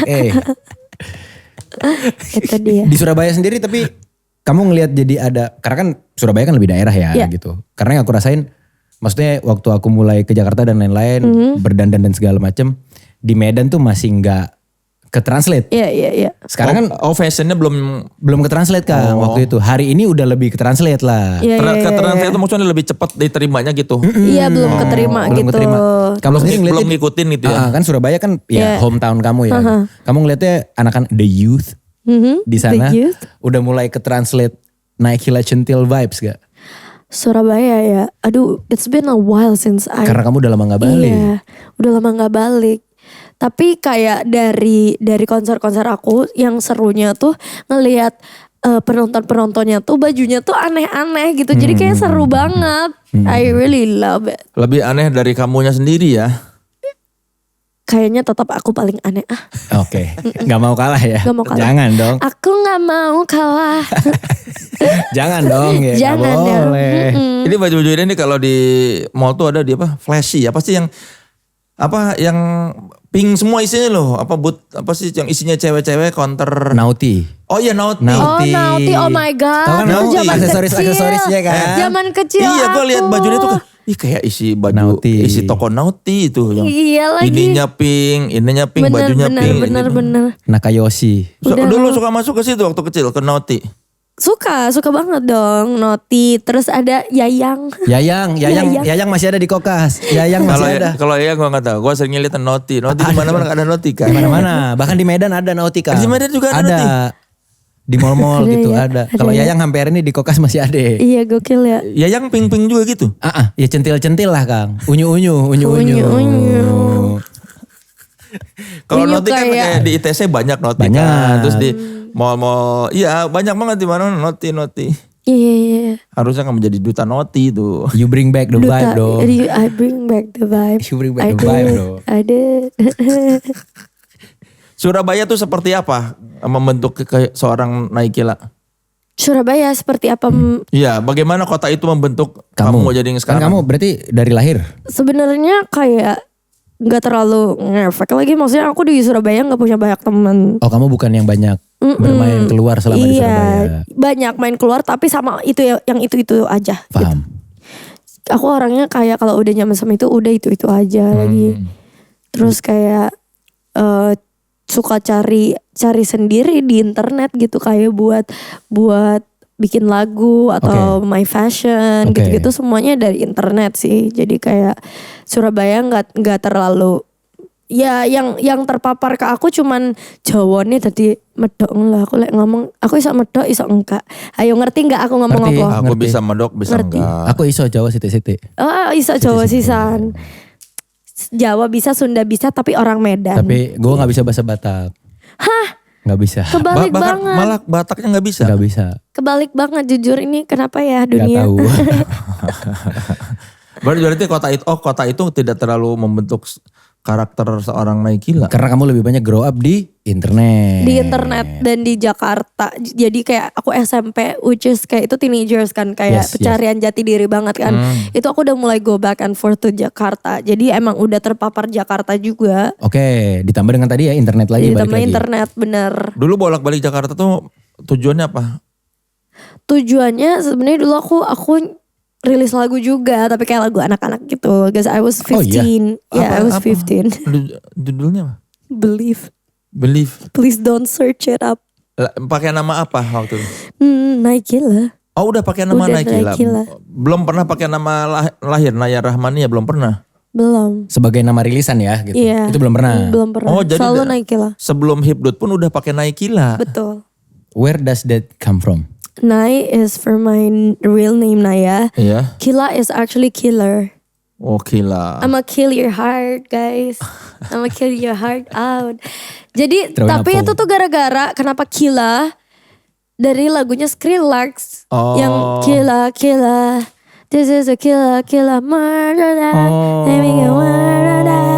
Itu dia. Di Surabaya sendiri tapi kamu ngelihat jadi ada, karena kan Surabaya kan lebih daerah ya Iya. gitu. Karena yang aku rasain, maksudnya waktu aku mulai ke Jakarta dan lain-lain, berdandan dan segala macem, di Medan tuh masih nggak ke translate. Iya. Sekarang kan fashionnya belum belum ke translate Kang waktu itu. Hari ini udah lebih ke translate lah. Iya. translate itu maksudnya lebih cepat diterimanya gitu. Iya, belum keterima Belum gitu. keterima. Kamu sendiri ngeliatnya Belum ngikutin gitu ya. kan Surabaya kan ya hometown kamu ya. Kamu ngeliatnya anak-anak the youth di sana The youth. udah mulai ke translate Nike La Centil vibes gak? Surabaya ya. Aduh, it's been a while since Karena kamu udah lama gak balik. Iya, udah lama gak balik. Tapi kayak dari konser-konser aku yang serunya tuh ngelihat penonton-penontonnya tuh bajunya tuh aneh-aneh gitu. Jadi kayak seru banget. I really love it. Lebih aneh dari kamunya sendiri ya. Kayaknya tetap aku paling aneh. Oke, gak mau kalah ya? Gak mau kalah. Jangan dong. Aku gak mau kalah. Jangan dong ya. Jangan gak dong. boleh. Ini baju-baju ini kalau di mall tuh ada di apa? Flashy ya. Pasti yang pink semua isinya loh. Apa sih yang isinya cewek-cewek counter. Naughty. Oh iya Naughty. Oh Naughty, oh my god. Tahu kan Itu Naughty? zaman Aksesoris-aksesorisnya kecil. kan? Zaman kecil Iya gue lihat aku. bajunya tuh kayak isi baju Naughty. isi toko Naughty itu yang Iya lagi. ininya pink, bajunya pink. Bener. Nakayoshi. Dulu suka masuk ke situ waktu kecil ke Naughty. Suka banget dong Naughty. Terus ada Yayang. Yayang masih ada di Kokas. Yayang Kalau masih ada. kalau ya gue nggak tahu. Gue sering ngeliat Naughty di mana-mana ada Naughty kan. Di mana-mana. Bahkan di Medan ada Naughty Kang. Di Medan juga ada Naughty? Di mall-mall Ada gitu ya, ada. ada Kalau ya. Yayang hampir ini di Kokas masih ada. Iya gokil ya. Ya yang pink-pink juga gitu. Ya centil-centil lah Kang. Unyu-unyu. Unyu-unyu. Kalau Unyu Naughty kan kayak- kayak di ITC banyak Naughty Banyak. kan. Terus di mall-mall iya banyak banget di mana Naughty. Iya. Harusnya kamu jadi duta Naughty tuh. You bring back the vibe dong. I bring back the vibe. You bring back the vibe dong. I did. Surabaya tuh seperti apa membentuk kayak seorang Naikila? Surabaya seperti apa? Iya, bagaimana kota itu membentuk kamu mau jadi yang Kan sekarang? kamu berarti dari lahir. Sebenarnya kayak nggak terlalu ngefek lagi. Maksudnya aku di Surabaya nggak punya banyak teman. Oh kamu bukan yang banyak bermain keluar selama di Surabaya. Banyak main keluar tapi sama itu ya, yang itu aja. Paham. Aku orangnya kayak kalau udah nyaman sama itu udah itu aja lagi. Terus kayak suka cari sendiri di internet gitu kayak buat bikin lagu atau my fashion Oke. gitu-gitu semuanya dari internet sih. Jadi kayak Surabaya nggak terlalu ya yang terpapar ke aku cuman Jawa nih tadi medok lah aku ngomong aku iso medok iso enggak. Ayo ngerti enggak aku ngomong Ngerti. apa? Aku Ngerti. bisa medok, bisa Ngerti. enggak. Aku iso Jawa siti-siti. Oh iso Jawa sisan. Jawa bisa, Sunda bisa, tapi orang Medan. Tapi gue gak bisa bahasa Batak. Hah? Gak bisa. Kebalik Bahkan banget. malah Bataknya nggak bisa. Gak bisa. Kebalik banget jujur ini kenapa ya Gak dunia. tahu. Berarti kota itu tidak terlalu membentuk karakter seorang Naikila. Karena kamu lebih banyak grow up di internet. Di internet dan di Jakarta. Jadi kayak aku SMP which is kayak itu teenagers kan kayak Yes, pencarian jati diri banget kan. Itu aku udah mulai go back and forth to Jakarta. Jadi emang udah terpapar Jakarta juga. Oke, ditambah dengan tadi ya internet lagi. balik Ditambah lagi. internet bener. Dulu bolak-balik Jakarta tuh tujuannya apa? Tujuannya sebenarnya dulu aku rilis lagu juga tapi kayak lagu anak-anak gitu. Because I was 15. Oh, iya? Yeah, I was Apa? 15. Judulnya apa? Believe. Believe. Please don't search it up. Pakai nama apa waktu itu? Naikila. Oh udah pakai nama Udah Naikila. Naikila. Belum pernah pakai nama lahir Naya Rahmania, belum pernah. Belum. Sebagai nama rilisan ya gitu. Iya. Itu belum pernah. Belum pernah. Oh, jadi Selalu udah- Naikila. Sebelum Hipdut pun udah pakai Naikila. Betul. Where does that come from? Nai is for my real name Naya. Iya. Kila is actually killer. Oh gila. I'ma kill your heart guys. I'ma kill your heart out. Jadi Throwing tapi up itu tuh gara-gara kenapa Kila dari lagunya Skrillex Oh. yang Kila. This is a killer murder.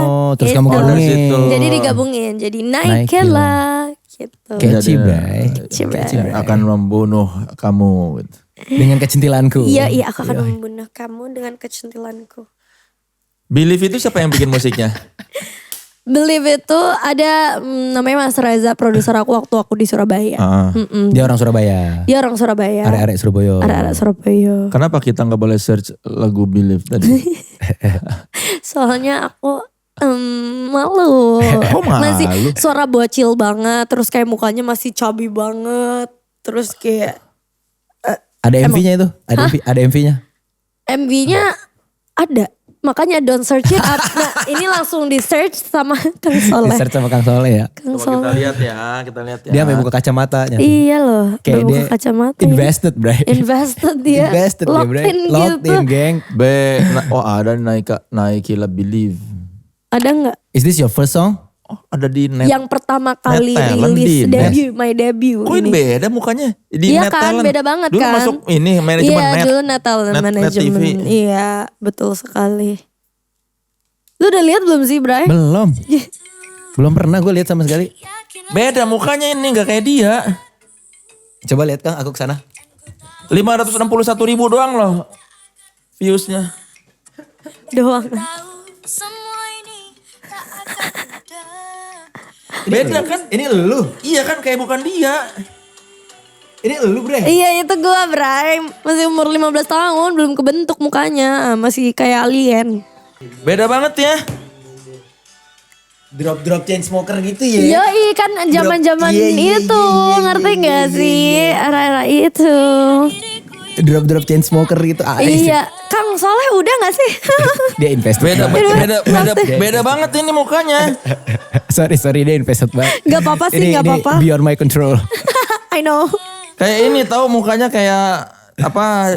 Oh, terus kamu Gitu. gabungin. Situ. Jadi digabungin jadi Naikila. Naikila gitu. Catchy, bray. Catchy, bray. Catchy, bray. Akan membunuh kamu. Gitu. Dengan kecentilanku. Iya, aku akan membunuh kamu dengan kecentilanku. Believe itu siapa yang bikin musiknya? Believe itu ada namanya Mas Reza, produser aku waktu aku di Surabaya. Ah. Dia orang Surabaya. Dia orang Surabaya. Arek-arek Surabaya. Arek-arek Surabaya. Kenapa kita nggak boleh search lagu Believe tadi? Soalnya aku Malu. Kok malu? Masih suara bocil banget. Terus kayak mukanya masih chubby banget. Terus kayak Ada MV-nya itu? Ada MV-nya? MV-nya ada. Makanya don't search it up. Nah ini langsung di search sama Kang Soleh. Di search sama Kang Soleh ya. Kang Coba Soleh. kita lihat ya. Dia sampai buka kacamatanya. Iya loh. Kayak Berbuka dia kacamata. ini. invested, bray. Invested dia. Invested dia, Locked bray. in Locked gitu. in, geng. Ada Nike Love Believe. Ada nggak? Is this your first song? Oh, ada di net. Yang pertama kali Talent rilis di debut, my debut. Kok ini beda mukanya? Di Iya Net kan, Talent. beda banget Dulu kan. masuk ini manajemen Iya Net. dulu Natal Net manajemen. TV. Iya betul sekali. Lu udah lihat belum sih Bray? Belum. Belum pernah gue lihat sama sekali. Beda mukanya ini gak kayak dia. Coba lihat Kang, aku kesana. 561.000 doang loh viewsnya. Doang. Beda kan? Ini lu. Iya kan kayak bukan dia. Ini lu, Bre. Iya itu gua Bray. Masih umur 15 tahun belum kebentuk mukanya. Masih kayak alien. Beda banget ya. Drop chain smoker gitu ya. Yoi kan zaman-zaman itu. Ngerti gak sih? Era-era itu. Drop chain smoker gitu. Iya. Kang Soleh udah gak sih? Dia invest. Beda banget ini mukanya. sorry dia invested banget. Gak apa-apa sih, Ini gak apa-apa. beyond my control. I know. Kayak ini tahu mukanya kayak apa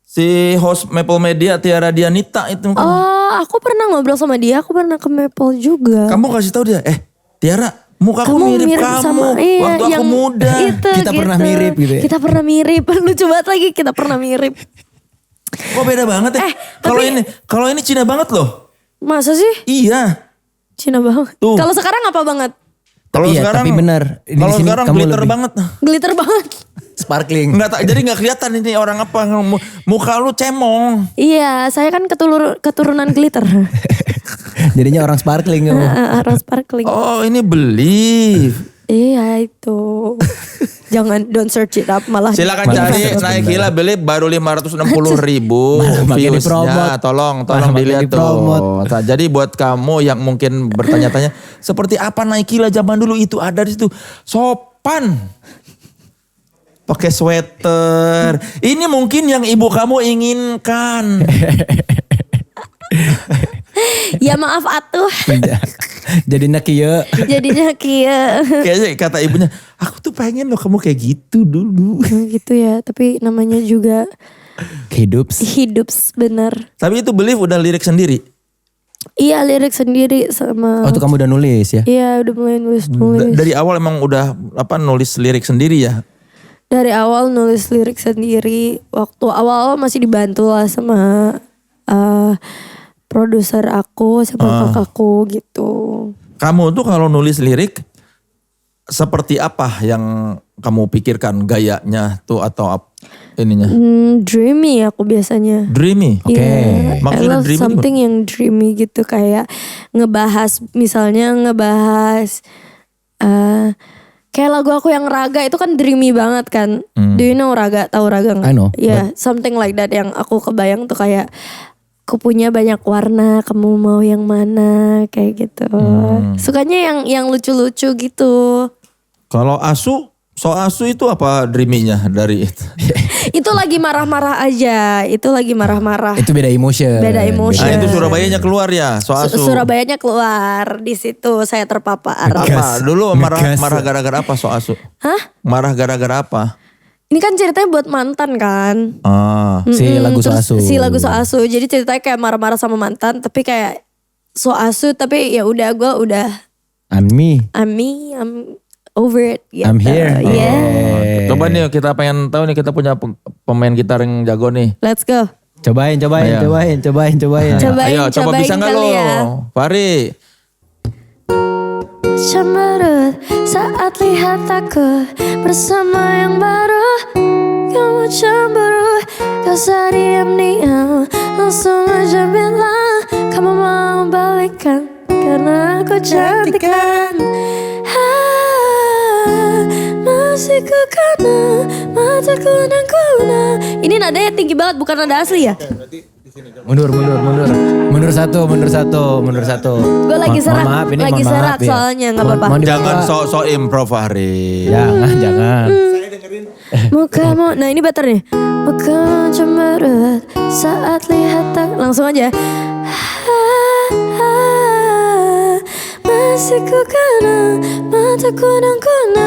si host Maple Media Tiara Dianita itu. Oh, aku pernah ngobrol sama dia. Aku pernah ke Maple juga. Kamu kasih tahu dia, Tiara, mukaku mirip kamu sama waktu aku muda. Kita pernah mirip gitu ya. Kita pernah mirip. Lucu banget lagi kita pernah mirip. Kok beda banget ya? Kalau ini Cina banget loh. Masa sih? Iya. Cina banget. Tuh. Kalau sekarang apa banget? Kalau Iya, sekarang tapi benar. Di Kalau sini sekarang kamu glitter lebih- banget. Glitter banget. Sparkling. Jadi nggak kelihatan ini orang apa. Muka lu cemong. Iya, saya kan keturunan glitter. Jadinya orang sparkling kamu. Orang sparkling. Oh ini Believe. Iya itu. Jangan don't search it up malah. Silakan cari Nike Love Believe baru 560.000 Malah makin viewsnya. dipromot. Tolong Malah makin dilihat dipromot. tuh. Nah, jadi buat kamu yang mungkin bertanya-tanya seperti apa Nike Lah zaman dulu itu ada di situ. Sopan. Pakai sweater. Ini mungkin yang ibu kamu inginkan. Ya maaf atuh. Jadinya kieu. Jadinya kia. Kayaknya kata ibunya, aku tuh pengen loh kamu kayak gitu dulu. Gitu ya, tapi namanya juga Hidup. hidup bener. Tapi itu Believe udah lirik sendiri. Iya lirik sendiri sama. Oh tuh kamu udah nulis ya? Iya udah mulai nulis. Dari awal emang udah nulis lirik sendiri ya. Dari awal nulis lirik sendiri. Waktu awal masih dibantu lah sama produser aku sama kakakku gitu. Kamu tuh kalau nulis lirik seperti apa yang kamu pikirkan gayanya tuh atau ininya? Dreamy aku biasanya. Dreamy. Oke. Iya, I Maksudnya love dreamy something yang dreamy gitu kayak ngebahas kayak lagu aku yang Raga itu kan dreamy banget kan. Do you know Raga? Tahu Raga nggak? I know, Yeah, something like that yang aku kebayang tuh kayak aku punya banyak warna, kamu mau yang mana kayak gitu. Sukanya yang lucu-lucu gitu. Kalau Asu itu apa dreamy-nya dari itu? Itu lagi marah-marah aja. Itu lagi marah-marah. Itu beda emotion. Beda emotion. Nah itu Surabayanya keluar ya, Asu. Surabayanya keluar di situ saya terpapar. Apa? Dulu Ngegas. marah gara-gara apa Asu? Hah? Marah gara-gara apa? Ini kan ceritanya buat mantan kan. Si lagu Terus Soasu. Si lagu Soasu. Jadi ceritanya kayak marah-marah sama mantan tapi kayak Soasu tapi ya udah gue udah I'm me. I'm over it gitu. I'm here. Yeah. Coba nih kita pengen tahu nih kita punya pemain gitar yang jago nih. Let's go. Cobain. Ayo. Cobain Ayo coba bisa nggak kali lo? ya. Fari. Cemberut saat lihat aku bersama yang baru. Kamu cemburu, kau diam-diam langsung aja bilang kamu mau balikan karena aku cantik kan. Masih ku kena mataku dan kuna. Ini nadanya tinggi banget bukan nada asli ya? Mundur. Mundur satu. Gue lagi Mohon serak, maaf, ini lagi mohon serak maaf ya. soalnya nggak Mohon- apa-apa. mohon Jangan dibawa. sok-sok improv Fahri. Jangan. Mukamu, nah ini better nih. Mukamu cemberut saat lihat langsung aja. Masih ku kenang mata kunang-kunang.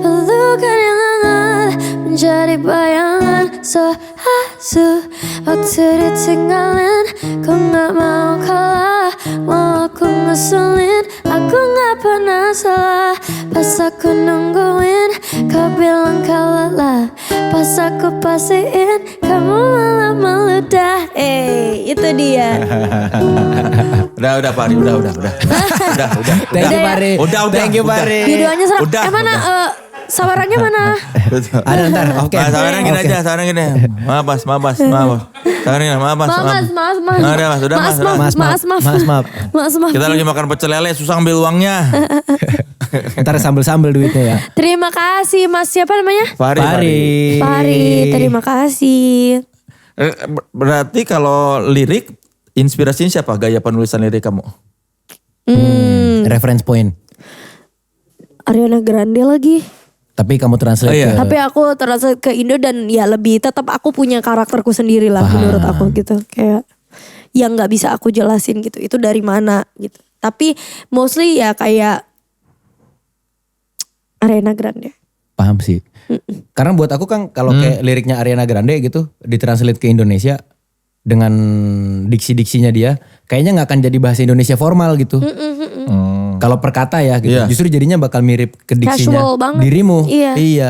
Pelukan yang hangat menjadi bayangan so asu. Waktu ditinggalin, ku gak mau kalah. Mau aku ngeselin, aku gak pernah salah. Pas aku nungguin, kau bilang kau lelah. Pas aku pastiin, kamu malah meludah. Itu dia. Udah Fahri, udah. Thank you, Fahri. Udah. Thank you, Fahri. Videonya serak. Udah, Mana sawarannya mana? Ada ntar, oke. Sawaran gini Oke. aja, sawaran gini. Maaf. Sawaran gini, maaf. Nah, udah, Mas, udah, Mas. Maaf. Kita lagi makan pecel lele, susah ambil uangnya. Ntar sambel-sambel duitnya ya. Terima kasih Mas, siapa namanya? Fahri. Fahri, terima kasih. Berarti kalau lirik, inspirasinya siapa? Gaya penulisan lirik kamu? Reference point. Ariana Grande lagi. Tapi kamu translate Oh, iya. ke- Tapi aku terasa ke Indo dan ya lebih tetap aku punya karakterku sendiri lah menurut aku gitu. Kayak yang nggak bisa aku jelasin gitu. Itu dari mana gitu. Tapi mostly ya kayak Ariana Grande. Paham sih. Karena buat aku kan kalau kayak liriknya Ariana Grande gitu ditranslate ke Indonesia dengan diksi-diksinya dia kayaknya nggak akan jadi bahasa Indonesia formal gitu. Kalau perkata ya gitu. Iya. Justru jadinya bakal mirip ke diksinya Casual banget. dirimu. Iya.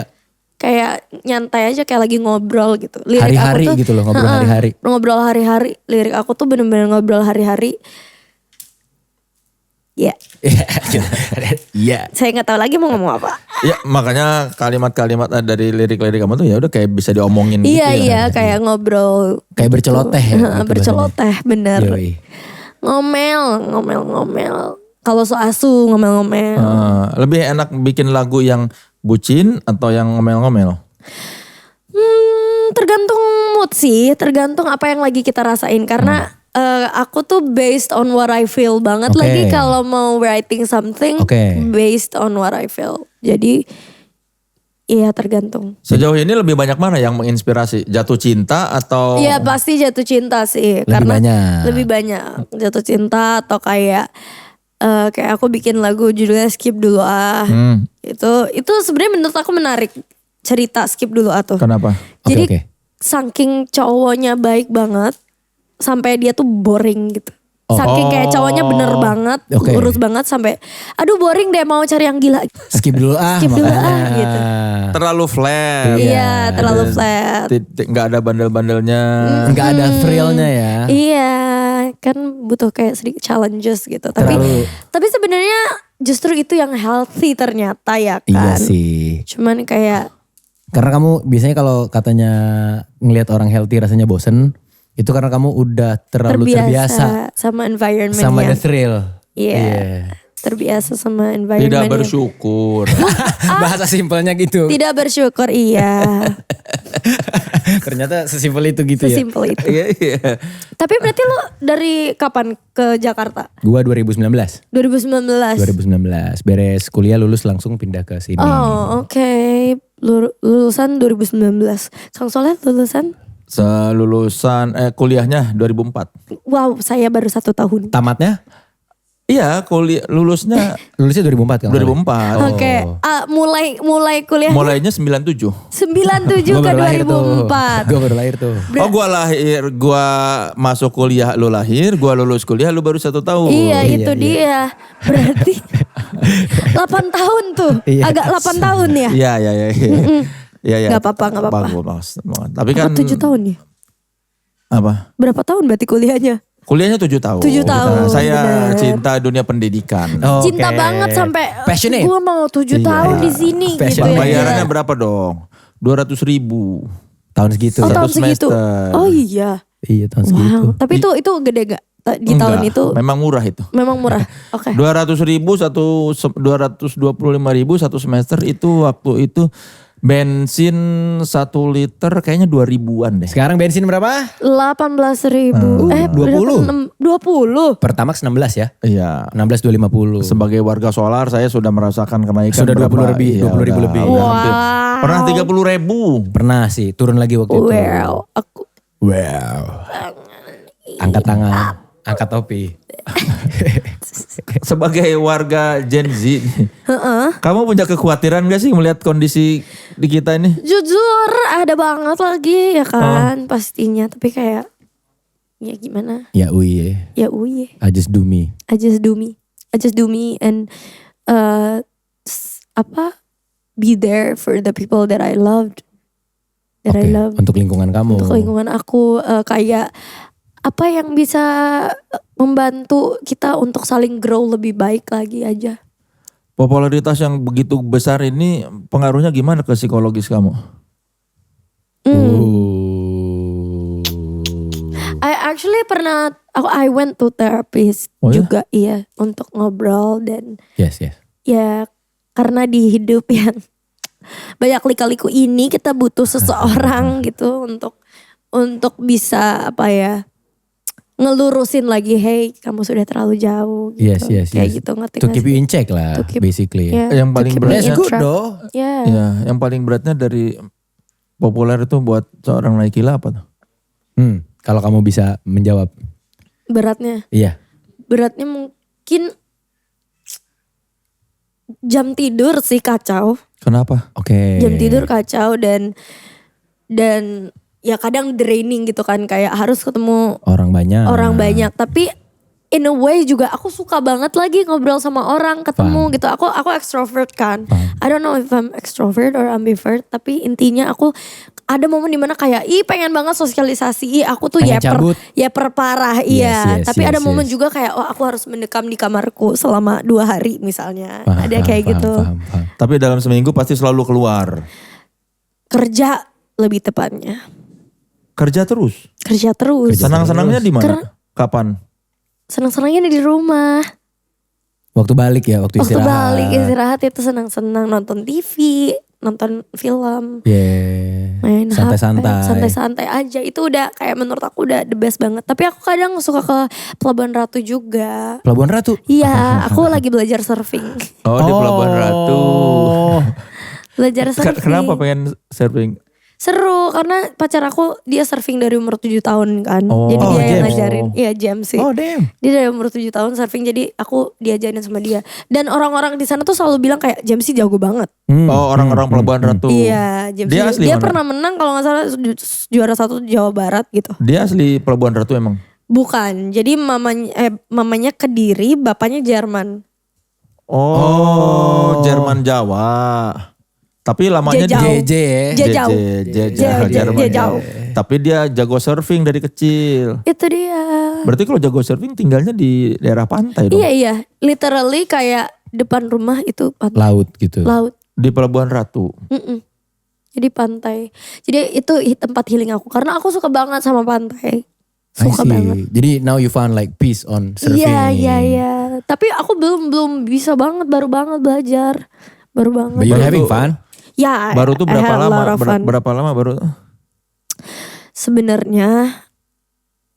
Kayak nyantai aja kayak lagi ngobrol gitu. Lirik Hari-hari aku tuh, gitu loh, ngobrol hari-hari. Ngobrol hari-hari. Lirik aku tuh bener-bener ngobrol hari-hari. Ya, Iya. saya nggak tahu lagi mau ngomong apa. Ya makanya kalimat-kalimat dari lirik-lirik kamu tuh ya udah kayak bisa diomongin gitu ya. Iya, kayak ngobrol. Kayak berceloteh ya. gitu Berceloteh, bener. Yoi. Ngomel. Kalau so asu ngomel-ngomel. Lebih enak bikin lagu yang bucin atau yang ngomel-ngomel? Tergantung mood sih, tergantung apa yang lagi kita rasain. Karena aku tuh based on what I feel banget. Oke. Lagi kalau mau writing something, Oke. based on what I feel. Jadi, iya tergantung. Sejauh ini lebih banyak mana yang menginspirasi? Jatuh cinta atau? Iya pasti jatuh cinta sih. Lebih banyak. Lebih banyak jatuh cinta atau kayak aku bikin lagu judulnya Skip Dulu Ah. Itu sebenarnya menurut aku menarik cerita Skip Dulu Ah tuh. Kenapa? Jadi Oke. saking cowoknya baik banget sampai dia tuh boring gitu. Saking kayak cowoknya bener banget, Oke. lurus banget sampai aduh boring deh mau cari yang gila. Skip dulu ah. Skip dulu makanya. ah, gitu. Terlalu flat. Iya, terlalu flat. Nggak ada bandel-bandelnya. Nggak ada thrillnya ya. Iya, kan butuh kayak sedikit challenges gitu. Tapi sebenarnya justru itu yang healthy ternyata ya Iya kan. sih. Cuman kayak Karena kamu biasanya kalau katanya ngelihat orang healthy rasanya bosen. Itu karena kamu udah terlalu terbiasa sama environment sama the thrill. Iya. Terbiasa sama Tidak environment. bersyukur. Bahasa simpelnya gitu. Tidak bersyukur, iya. Ternyata sesimpel itu gitu ya. Sesimpel itu. Iya. Tapi berarti lo dari kapan ke Jakarta? Gua 2019. 2019. 2019. Beres kuliah lulus langsung pindah ke sini. Oh, oke. Lulusan 2019. Kang Soleh lulusan? Lulusan kuliahnya 2004. Wow, saya baru 1 tahun. Tamatnya? Iya, lulusnya Lulusnya 2004 kan? 2004. Oke, mulai kuliah Mulainya 97. 97 ke 2004. Gue baru lahir tuh. Oh gua masuk kuliah lu lahir, gua lulus kuliah lu baru 1 tahun. Iya, itu dia. Berarti 8 tahun tuh. Iya. Agak 8 tahun ya. Iya. Iya. Gak apa-apa. Bagus. Tapi kan 7 tahun ya? apa? Berapa tahun berarti kuliahnya? Kuliahnya 7 tahun. 7 tahun, Saya bener. cinta dunia pendidikan. Oke. Cinta banget sampai Passionate. gue mau 7 tahun di sini gitu Passionate. ya. Bayarannya berapa dong? 200.000. Tahun segitu. Oh, Satu tahun segitu. semester. Oh iya. Iya tahun segitu. Wow. Tapi itu gede gak? Di tahun Enggak, itu memang murah itu. memang murah. Oke. 225.000 satu semester itu waktu itu Bensin 1 liter kayaknya 2000-an deh. Sekarang bensin berapa? 18.000. 20. 20. Pertamax 16 ya. Iya. 16.250. Sebagai warga solar saya sudah merasakan kenaikan Sudah 20 berapa? lebih, Iya, 20.000 udah- lebih. udah hampir. Wow. Pernah 30.000. Pernah sih, turun lagi waktu itu. Wow. Aku Wow. Angkat tangan, angkat topi. Sebagai warga Gen Z, kamu punya kekhawatiran gak sih melihat kondisi di kita ini? jujur ada banget lagi ya kan pastinya. Tapi kayak ya gimana? Ya uye, Ya uye. I just do me. I just do me. I just do me and be there for the people that I loved. That I Oke, love. untuk lingkungan kamu. Untuk lingkungan aku kayak apa yang bisa membantu kita untuk saling grow lebih baik lagi aja. Popularitas yang begitu besar ini pengaruhnya gimana ke psikologis kamu? I actually pernah I went to therapist Oh ya? juga iya untuk ngobrol dan Yes. ya karena di hidup yang banyak lika-liku ini kita butuh seseorang gitu untuk bisa ngelurusin lagi, hey kamu sudah terlalu jauh gitu. Yes. Kayak gitu ngerti To gak keep sih? you in check lah, To keep- basically. Yeah, Yang to paling keep me beratnya- in That's good track. though. Yeah. Ya, yang paling beratnya dari populer itu buat seorang Naikila apa tuh? Kalau kamu bisa menjawab. Beratnya mungkin jam tidur sih kacau. Kenapa? Oke. Jam tidur kacau dan ya kadang draining gitu kan, kayak harus ketemu Orang banyak. tapi in a way juga aku suka banget lagi ngobrol sama orang, ketemu gitu. Aku extrovert kan. I don't know if I'm extrovert or ambivert, tapi intinya aku ada momen dimana kayak pengen banget sosialisasi. Aku tuh Pengen cabut. parah Yes, tapi ada momen yes. juga kayak aku harus mendekam di kamarku selama 2 hari misalnya. Paham, Ada kayak paham, gitu. paham. Tapi dalam seminggu pasti selalu keluar. Kerja lebih tepatnya. Kerja terus. Kerja terus. Senang-senangnya di mana? Karena- Kapan? Senang-senangnya di rumah. Waktu balik ya, waktu Waktu istirahat. balik istirahat itu senang-senang, nonton TV, nonton film, Yeah. main Santai-santai. HP, santai-santai aja. Itu udah kayak menurut aku udah the best banget. Tapi aku kadang suka ke Pelabuhan Ratu juga. Pelabuhan Ratu. Iya, aku lagi belajar surfing. Oh, di Pelabuhan Ratu. Belajar surfing. Kenapa pengen surfing? Seru karena pacar aku dia surfing dari umur 7 tahun kan. Oh. Jadi dia yang James. ngajarin. Iya, James sih. Oh damn. Dia dari umur 7 tahun surfing, jadi aku diajarin sama dia. Dan orang-orang di sana tuh selalu bilang kayak James sih jago banget. Oh, orang-orang Pelabuhan Ratu. Iya, James Dia asli dia mana? pernah menang kalau nggak salah juara 1 Jawa Barat gitu. Dia asli Pelabuhan Ratu emang. Bukan, jadi mamanya Kediri, bapaknya Jerman. Oh, Jerman Jawa. Tapi lamanya Jauh. di JJ ya. Jauh. Jerman Jauh. Tapi dia jago surfing dari kecil. Itu dia. Berarti kalau jago surfing tinggalnya di daerah pantai dong. Iya, literally kayak depan rumah itu pantai. Laut gitu. Laut. Di Pelabuhan Ratu. Mm-mm. Jadi pantai. Jadi itu tempat healing aku karena aku suka banget sama pantai. I Suka see. banget. Jadi now you found like peace on surfing. Iya. Tapi aku belum bisa banget, baru banget belajar. Baru banget. But you're Baru having tuh- fun? Ya, Baru tuh I berapa had a lot lama? of fun. Berapa lama baru? Sebenarnya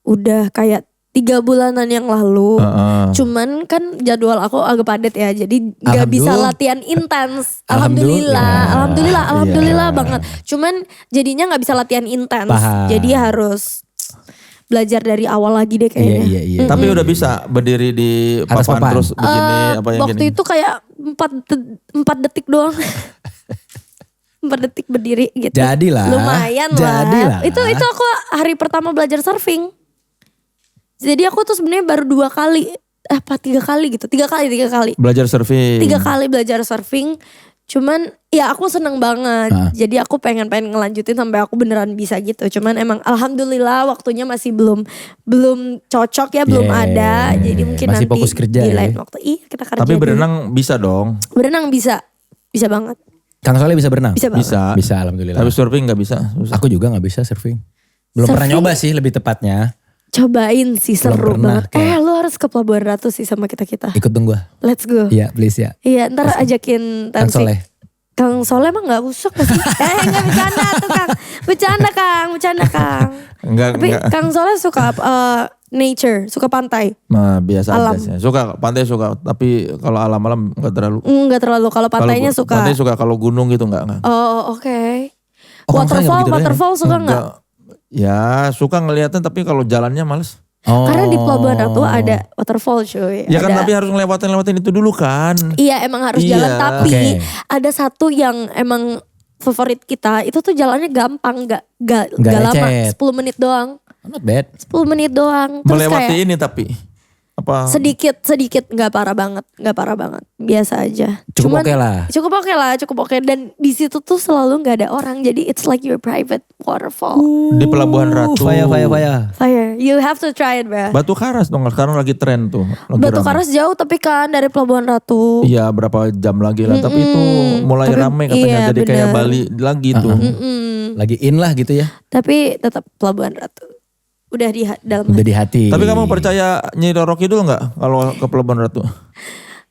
udah kayak 3 bulanan yang lalu. Heeh. Cuman kan jadwal aku agak padat ya, jadi nggak bisa Alhamdulillah. latihan intens. Alhamdulillah. Alhamdulillah Iya. banget. Cuman jadinya nggak bisa latihan intens, Paham. jadi harus belajar dari awal lagi deh kayaknya. Iya. Tapi udah bisa berdiri di Atas papan papan. terus begini apa yang Waktu gini. itu kayak 4 detik doang. 4 detik berdiri gitu. Jadilah. Lumayan Jadilah. lah. Itu aku hari pertama belajar surfing. Jadi aku tuh sebenarnya baru 2 kali, 3 kali gitu. 3 kali. Belajar surfing. 3 kali belajar surfing. Cuman ya aku seneng banget. Jadi aku pengen ngelanjutin sampai aku beneran bisa gitu. Cuman emang alhamdulillah waktunya masih belum cocok ya, belum Yeah. ada. Jadi mungkin Masih nanti fokus kerja di ya. lain waktu. Iya, kita kerja. Tapi dulu. berenang bisa dong. Berenang bisa. Bisa banget. Kang Soleh bisa berenang? Bisa banget. Bisa. Bisa alhamdulillah. Tapi surfing nggak bisa. Susah. Aku juga gak bisa surfing. Belum pernah Surfing? nyoba sih lebih tepatnya. Cobain sih, Belum seru pernah, banget. Lu harus ke Pelabuhan Ratu sih sama kita. Ikut dong gue. Let's go. Iya please ya. Iya, ntar ajakin Kang Tansik. Soleh. Kang Soleh emang gak usuk gak sih? Enggak bercanda tuh Kang. Bercanda Kang. Tapi Enggak. Kang Soleh suka nature, suka pantai. Nah, biasa Alam. aja sih. Suka pantai suka, tapi kalau alam-alam enggak terlalu. Enggak terlalu, kalau pantainya Kalau suka. Pantai suka, kalau gunung gitu enggak. Oh oke. Oh, Kang Soleh nggak begitu doang ya? Waterfall suka nggak? Ya, suka ngeliatnya tapi kalau jalannya males. Oh. Karena di Pelabuhan Ratu ada waterfall cuy. Ya kan Ada- tapi harus ngelewatin itu dulu kan. Iya emang harus Iya. jalan, tapi Oke. ada satu yang emang favorit kita, itu tuh jalannya gampang, gak Nggak lama, lecet. 10 menit doang. Not bad. 10 menit doang. Terus Melewati kayak ini tapi apa? sedikit nggak parah banget, biasa aja. Cukup oke lah. Cukup oke. Dan di situ tuh selalu nggak ada orang, jadi it's like your private waterfall. Di Pelabuhan Ratu. Faya. Fire, you have to try it, bro. Batu Karas dong, sekarang lagi tren tuh. Lagi Batu rame. Karas jauh tapi kan dari Pelabuhan Ratu. Iya, berapa jam lagi lah. Tapi itu mulai Tapi rame katanya, iya, jadi kayak bener. Bali lagi tuh. Lagi in lah gitu ya. Tapi tetap Pelabuhan Ratu. Udah di dalam Udah di hati. Tapi kamu percaya Nyi Roro Kidul nggak kalau ke Pelabuhan Ratu?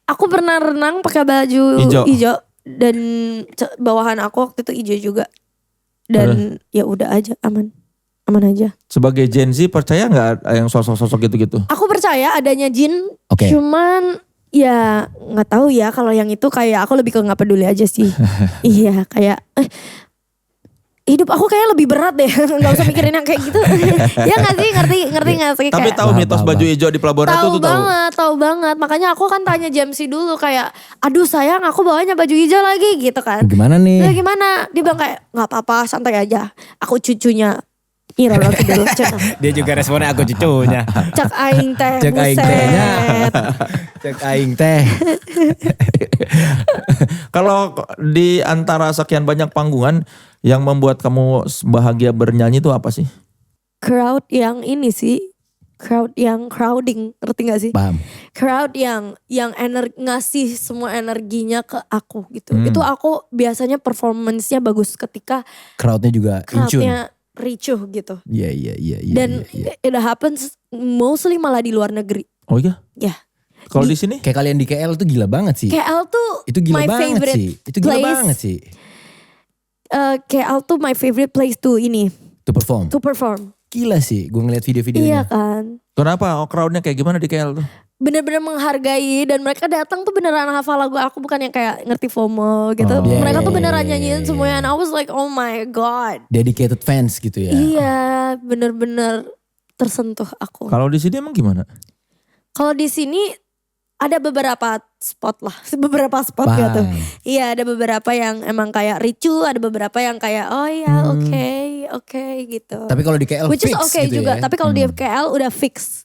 Aku pernah renang pakai baju Ijo. hijau dan bawahan aku waktu itu hijau juga. Dan ya udah aja, aman aja. Sebagai Gen Z percaya nggak yang sosok-sosok gitu-gitu? Aku percaya adanya jin, Oke. cuman ya nggak tahu ya kalau yang itu kayak aku lebih ke nggak peduli aja sih. Iya kayak hidup aku kayak lebih berat deh, nggak usah mikirin yang kayak gitu. Ya nggak sih, ngerti nggak sih? Tapi Kayak- tahu Paham, mitos paham, baju paham. hijau di Pelabuhan Ratu tuh tahu? tahu banget. Makanya aku kan tanya Jamsi dulu kayak, aduh sayang aku bawanya baju hijau lagi gitu kan. Gimana nih? Nah, gimana? Dia bilang kayak nggak apa-apa, santai aja. Aku cucunya Nyi Roro Kidul. Dia juga responnya aku cucunya. Cek aing teh. Cek aing buset. tehnya. Cek aing teh. Kalau di antara sekian banyak panggungan yang membuat kamu bahagia bernyanyi itu apa sih? Crowd yang ini sih. Crowd yang crowding, ngerti gak sih? Paham. Crowd yang ngasih semua energinya ke aku gitu. Itu aku biasanya performance-nya bagus ketika Crowdnya juga in tune. crowd-nya ricuh gitu. Iya. Dan it happens mostly malah di luar negeri. Oh iya? Ya. Kalau di sini? Kayak kalian di KL tuh gila banget sih. KL tuh Itu gila my banget favorite sih. Itu gila place. banget sih. KL tuh my favorite place to To perform. Gila sih. Gue ngeliat Iya video-videonya. kan. Kenapa? Oh, crowdnya kayak gimana di KL tuh? Bener-bener menghargai dan mereka datang tuh beneran hafal lagu aku, bukan yang kayak ngerti FOMO gitu. Oh. Mereka tuh Yeah. beneran nyanyiin semuanya and I was like oh my god. Dedicated fans gitu ya. Iya bener-bener tersentuh aku. Kalau di sini emang gimana? Kalau di sini ada beberapa spot lah, beberapa spot Paham. gitu. Iya ada beberapa yang emang kayak ricu, ada beberapa yang kayak oh ya oke gitu. Tapi kalau di KL Which is fix okay gitu juga, ya. tapi kalau di KL udah fix.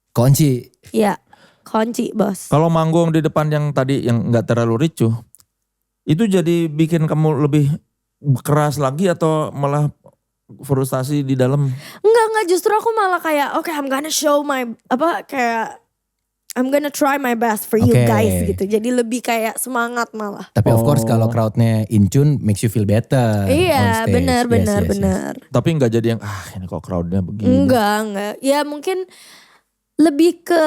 Kunci. Iya kunci bos. Kalau manggung di depan yang tadi yang nggak terlalu ricuh, itu jadi bikin kamu lebih keras lagi atau malah frustasi di dalam? Enggak justru aku malah kayak oke, I'm gonna show my I'm gonna try my best for you Oke. guys gitu. Jadi lebih kayak semangat malah. Tapi of course kalau crowdnya in tune makes you feel better. on Iya stage. benar. Yes. Tapi nggak jadi yang ini kok crowdnya begini. Enggak. Ya mungkin lebih ke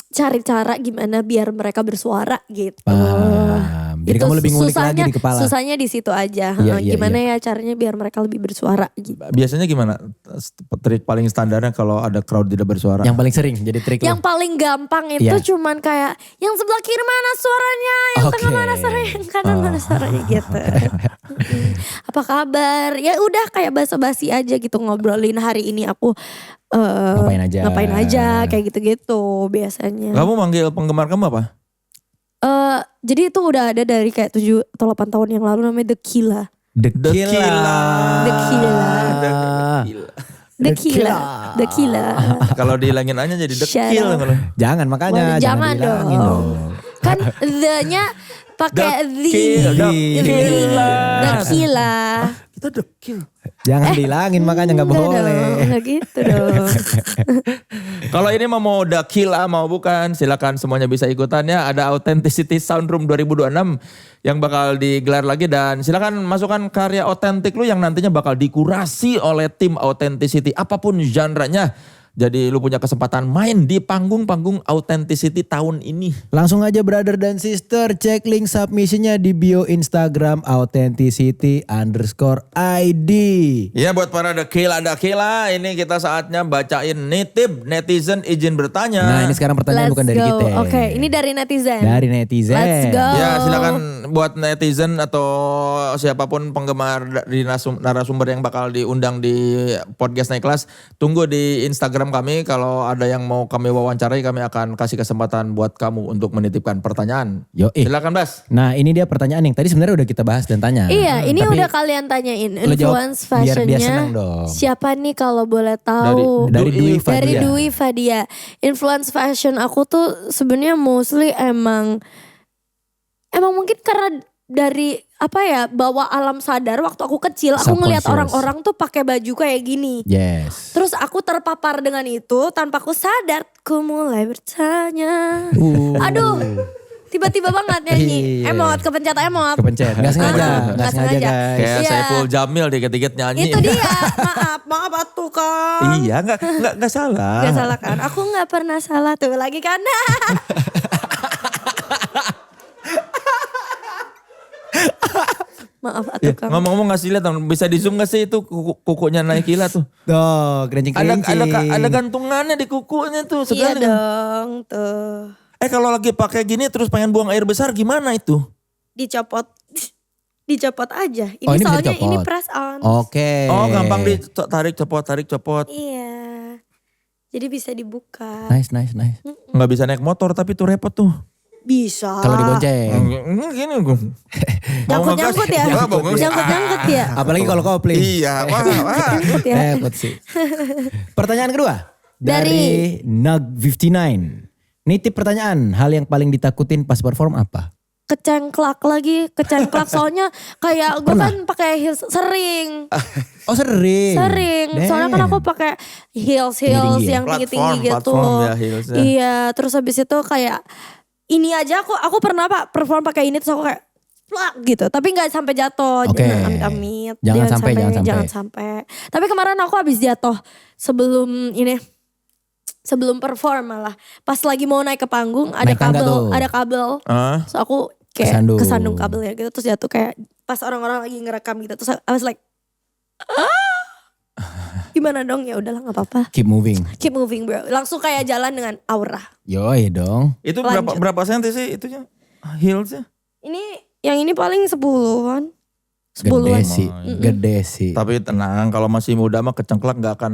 cari cara gimana biar mereka bersuara gitu. Paham. Jadi Itu kamu lebih ngulik lagi susahnya- di kepala. Susahnya di situ aja. Iya, Gimana ya caranya biar mereka lebih bersuara gitu. Biasanya gimana trik paling standarnya kalau ada crowd tidak bersuara? Yang paling sering jadi trik Yang lo. paling gampang itu Iya. cuman kayak yang sebelah kiri mana suaranya, yang tengah Oke. mana suaranya, yang kanan mana suaranya gitu. Apa kabar? Ya udah kayak basa-basi aja gitu, ngobrolin hari ini aku Ngapain aja. kayak gitu-gitu biasanya. Kamu manggil penggemar kamu apa? Jadi itu udah ada dari kayak 7 atau 8 tahun yang lalu, namanya The Killa. The The Killa. Killa. The Killa. The Killa. Killa. The Killa. Kalau dihilangin aja jadi Shut dekil. up. malah. Jangan makanya. Wah, jangan dihilangin dong. Kan the-nya pakai the. The Killa. Kita dekil. Jangan dihilangin makanya gak boleh. Enggak gitu dong. Kalau ini mau dekil mau bukan, silakan semuanya bisa ikutannya. Ada Authenticity Soundroom 2026 yang bakal digelar lagi, dan silakan masukkan karya otentik lu yang nantinya bakal dikurasi oleh tim Authenticity apapun genre-nya. Jadi lu punya kesempatan main di panggung-panggung Authenticity tahun ini. Langsung aja brother dan sister, cek link submissionnya di bio Instagram authenticity_id. Ya buat para dakila, ini kita saatnya bacain netizen izin bertanya. Nah ini sekarang pertanyaan Let's bukan dari go. kita. Oke, ini dari netizen. Dari netizen. Let's go. Ya silakan buat netizen atau siapapun penggemar di narasumber yang bakal diundang di podcast Naik Kelas. Tunggu di Instagram kami, kalau ada yang mau kami wawancarai kami akan kasih kesempatan buat kamu untuk menitipkan pertanyaan. Silakan Bas. Nah ini dia pertanyaan yang tadi sebenarnya udah kita bahas dan tanya. Iya, ini Tapi udah kalian tanyain lo jawab influence biar dia seneng fashionnya. dong. Siapa nih kalau boleh tahu? Dari Dwi Fadia. Dari Dwi Fadia. Influence fashion aku tuh sebenarnya mostly emang mungkin karena dari apa ya, bawa alam sadar waktu aku kecil aku ngelihat Subconscious. orang-orang tuh pakai baju kayak gini. Yes. Terus aku terpapar dengan itu tanpa aku sadar, aku mulai bertanya. Aduh, tiba-tiba banget nyanyi. Iya. Emot, kepencet emot. Kepencet. Gak sengaja. Nggak Gak sengaja sengaja. guys. Kayak Iya. Saiful Jamil dikit-dikit nyanyi. Itu dia, maaf atuh kan. Iya nggak salah. Gak salah kan? Aku gak pernah salah tuh lagi kan. Maaf atuh kan. Ngomong-ngomong ngasih lihat, bisa di zoom gak sih itu kukunya Naikila tuh? Tuh, kerincing-kerincing. Ada gantungannya di kukunya tuh. Iya Segala. dong tuh. Kalau lagi pakai gini terus pengen buang air besar gimana itu? Dicopot. Dicopot aja. Ini Oh, ini bisa soalnya dicopot. ini press on. Oke. Oh gampang ditarik copot. Iya. Jadi bisa dibuka. Nice. Nggak bisa naik motor tapi tuh repot tuh. Bisa. Kalau dibonceng. Gini gue. Nyangkut-nyangkut ya. Nyangkut-nyangkut ya. Apalagi kalau kopling. Iya, wah. Nyangkut ya. Repot sih. Pertanyaan kedua. Dari Nug59. Nitip pertanyaan, hal yang paling ditakutin pas perform apa? Kecengklak soalnya kayak gue kan pakai heels sering. Oh sering. Soalnya kan aku pakai heels Tinggi-tinggi ya? yang tinggi-tinggi gitu. Platform ya heelsnya. Iya, terus habis itu kayak ini aja aku pernah Pak perform pakai ini terus aku kayak plak gitu, tapi nggak sampai jatuh. Oke. Jangan amit-amit. Jangan sampai. Tapi kemarin aku habis jatuh sebelum perform malah. Pas lagi mau naik ke panggung ada Naik tangga tuh. kabel. Ah. Terus aku kayak Kesandung. kesandung kabelnya gitu, terus jatuh kayak pas orang-orang lagi ngerekam gitu. Terus I was like, gimana dong, ya udahlah nggak apa-apa. Keep moving. Keep moving bro. Langsung kayak jalan dengan aura. Yoi dong. Itu Lanjut. berapa senti sih itunya? Heelsnya? Yang ini paling 10-an. 10-an. Gede sih. Tapi tenang, kalau masih muda mah kecengklak gak akan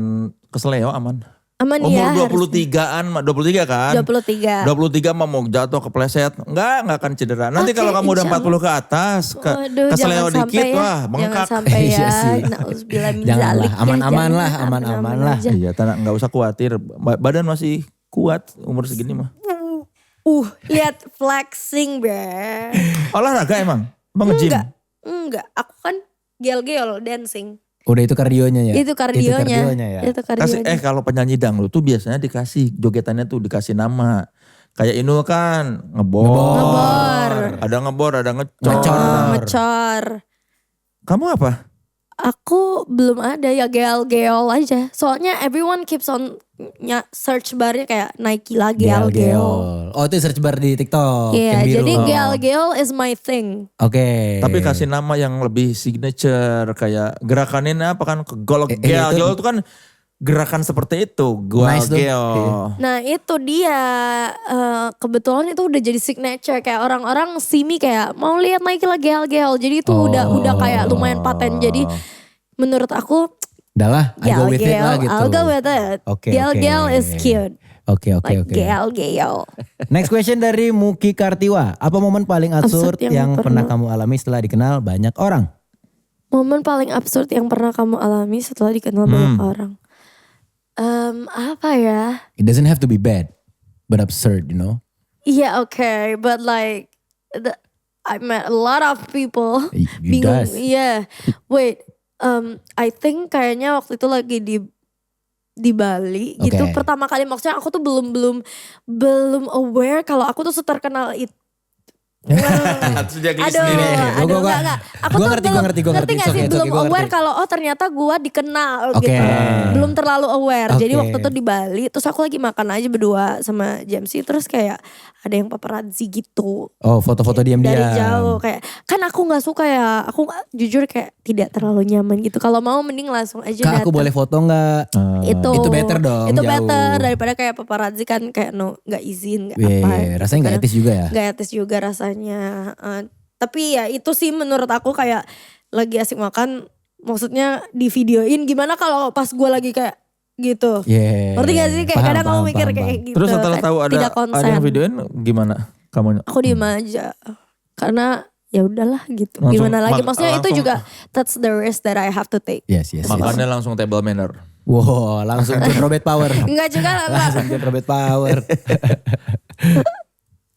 kesleo, aman. Aman Umur ya. 23-an, 23 kan? 23. 23 mah mau jatuh kepleset, enggak akan cedera. Nanti Oke, kalau kamu udah insya 40 ke atas, Waduh, kesleo jangan dikit, sampai ya. wah bengkak. Jangan sampai Iya ya. sih. Nauzubillah min Janganlah, zalik ya, aman-aman jangan. lah, aman-aman lah. aja. Iya, tenang, gak usah khawatir. Badan masih kuat umur segini mah. Lihat flexing bre. Olahraga emang? Bang nge-gym? Enggak, aku kan gel-gel dancing. Udah itu kardionya ya? Itu kardionya. ya? Itu kardionya. Kalau penyanyi dangdut tuh biasanya dikasih jogetannya tuh dikasih nama. Kayak Inul kan ngebor. Ada ngebor, ada Ngecor. Kamu apa? Aku belum ada ya, gel-gel aja. Soalnya everyone keeps on search barnya kayak Nike lah gel-gel. Oh itu search bar di TikTok. Iya, yang biru. jadi gel-gel is my thing. Oke. Tapi kasih nama yang lebih signature kayak gerakannya apa kan gol gel itu- itu kan gerakan seperti itu gol Nice tuh. gel. Nah itu dia, kebetulan itu udah jadi signature kayak orang-orang see me kayak mau lihat Nike lah gel-gel. Jadi itu udah kayak lumayan paten. Jadi menurut aku Udah lah, I go with it gel-gel, lah gitu. I'll go with it. Oke, Gel-gel oke. is cute. Oke. Like gel-gel. Next question dari Muki Kartiwa. Apa momen paling absurd Absurd yang yang pernah pernah- kamu alami setelah dikenal banyak orang? Momen paling absurd yang pernah kamu alami setelah dikenal banyak orang. Apa ya? It doesn't have to be bad, but absurd, you know? Yeah, okay, but like I met a lot of people. You Bingung. does. Iya. Wait, I think kayaknya waktu itu lagi di Bali gitu. Oke. Pertama kali maksudnya aku tuh belum aware kalau aku tuh seterkenal itu. Terus dia geli Aduh, sendiri. enggak. Aku Gua tuh ngerti, belum, gua ngerti. ngerti gak It's sih, okay, belum gua aware ngerti. kalau ternyata gue dikenal Oke. gitu. Belum terlalu aware. Jadi Oke. waktu itu di Bali, terus aku lagi makan aja berdua sama Jamsi, terus kayak ada yang paparazzi gitu. Oh, foto-foto diam-diam. Dari jauh kayak, kan aku gak suka ya, aku jujur kayak tidak terlalu nyaman gitu. Kalau mau mending langsung aja Kak, aku datang. boleh foto nggak? Itu better dong, Itu jauh. better daripada kayak paparazzi kan kayak gak izin, gak Iya, apa. iya, rasanya nggak etis juga ya? Gak etis juga rasanya. Tapi ya itu sih menurut aku kayak lagi asik makan, maksudnya di videoin gimana kalau pas gue lagi kayak gitu. Iya. Ngerti gak sih kayak Paham, kadang kamu paham, mikir paham, kayak paham. gitu. Terus setelah kan, tahu tidak ada konsen. yang videoin gimana kamunya? Aku diem aja. Karena ya udahlah gitu. Langsung Gimana lagi? Maksudnya itu langsung- juga that's the risk that I have to take. Yes, yes, yes. Makannya langsung table manner. Wow, langsung John Robert Power. Enggak juga lah. Langsung John Robert Power.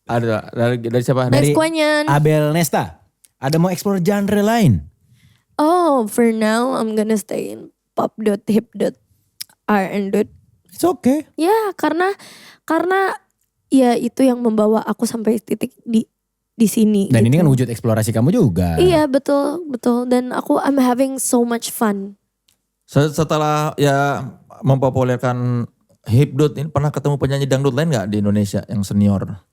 Ada dari siapa? Next Dari question. Abel Nesta. Ada mau explore genre lain? Oh, for now I'm gonna stay in pop.hip.r&. It's okay. Ya, karena ya itu yang membawa aku sampai titik di sini. Dan ini gitu. kan wujud eksplorasi kamu juga. Iya, betul. Dan I'm having so much fun. Setelah ya mempopulerkan hipdut ini, pernah ketemu penyanyi dangdut lain gak di Indonesia yang senior?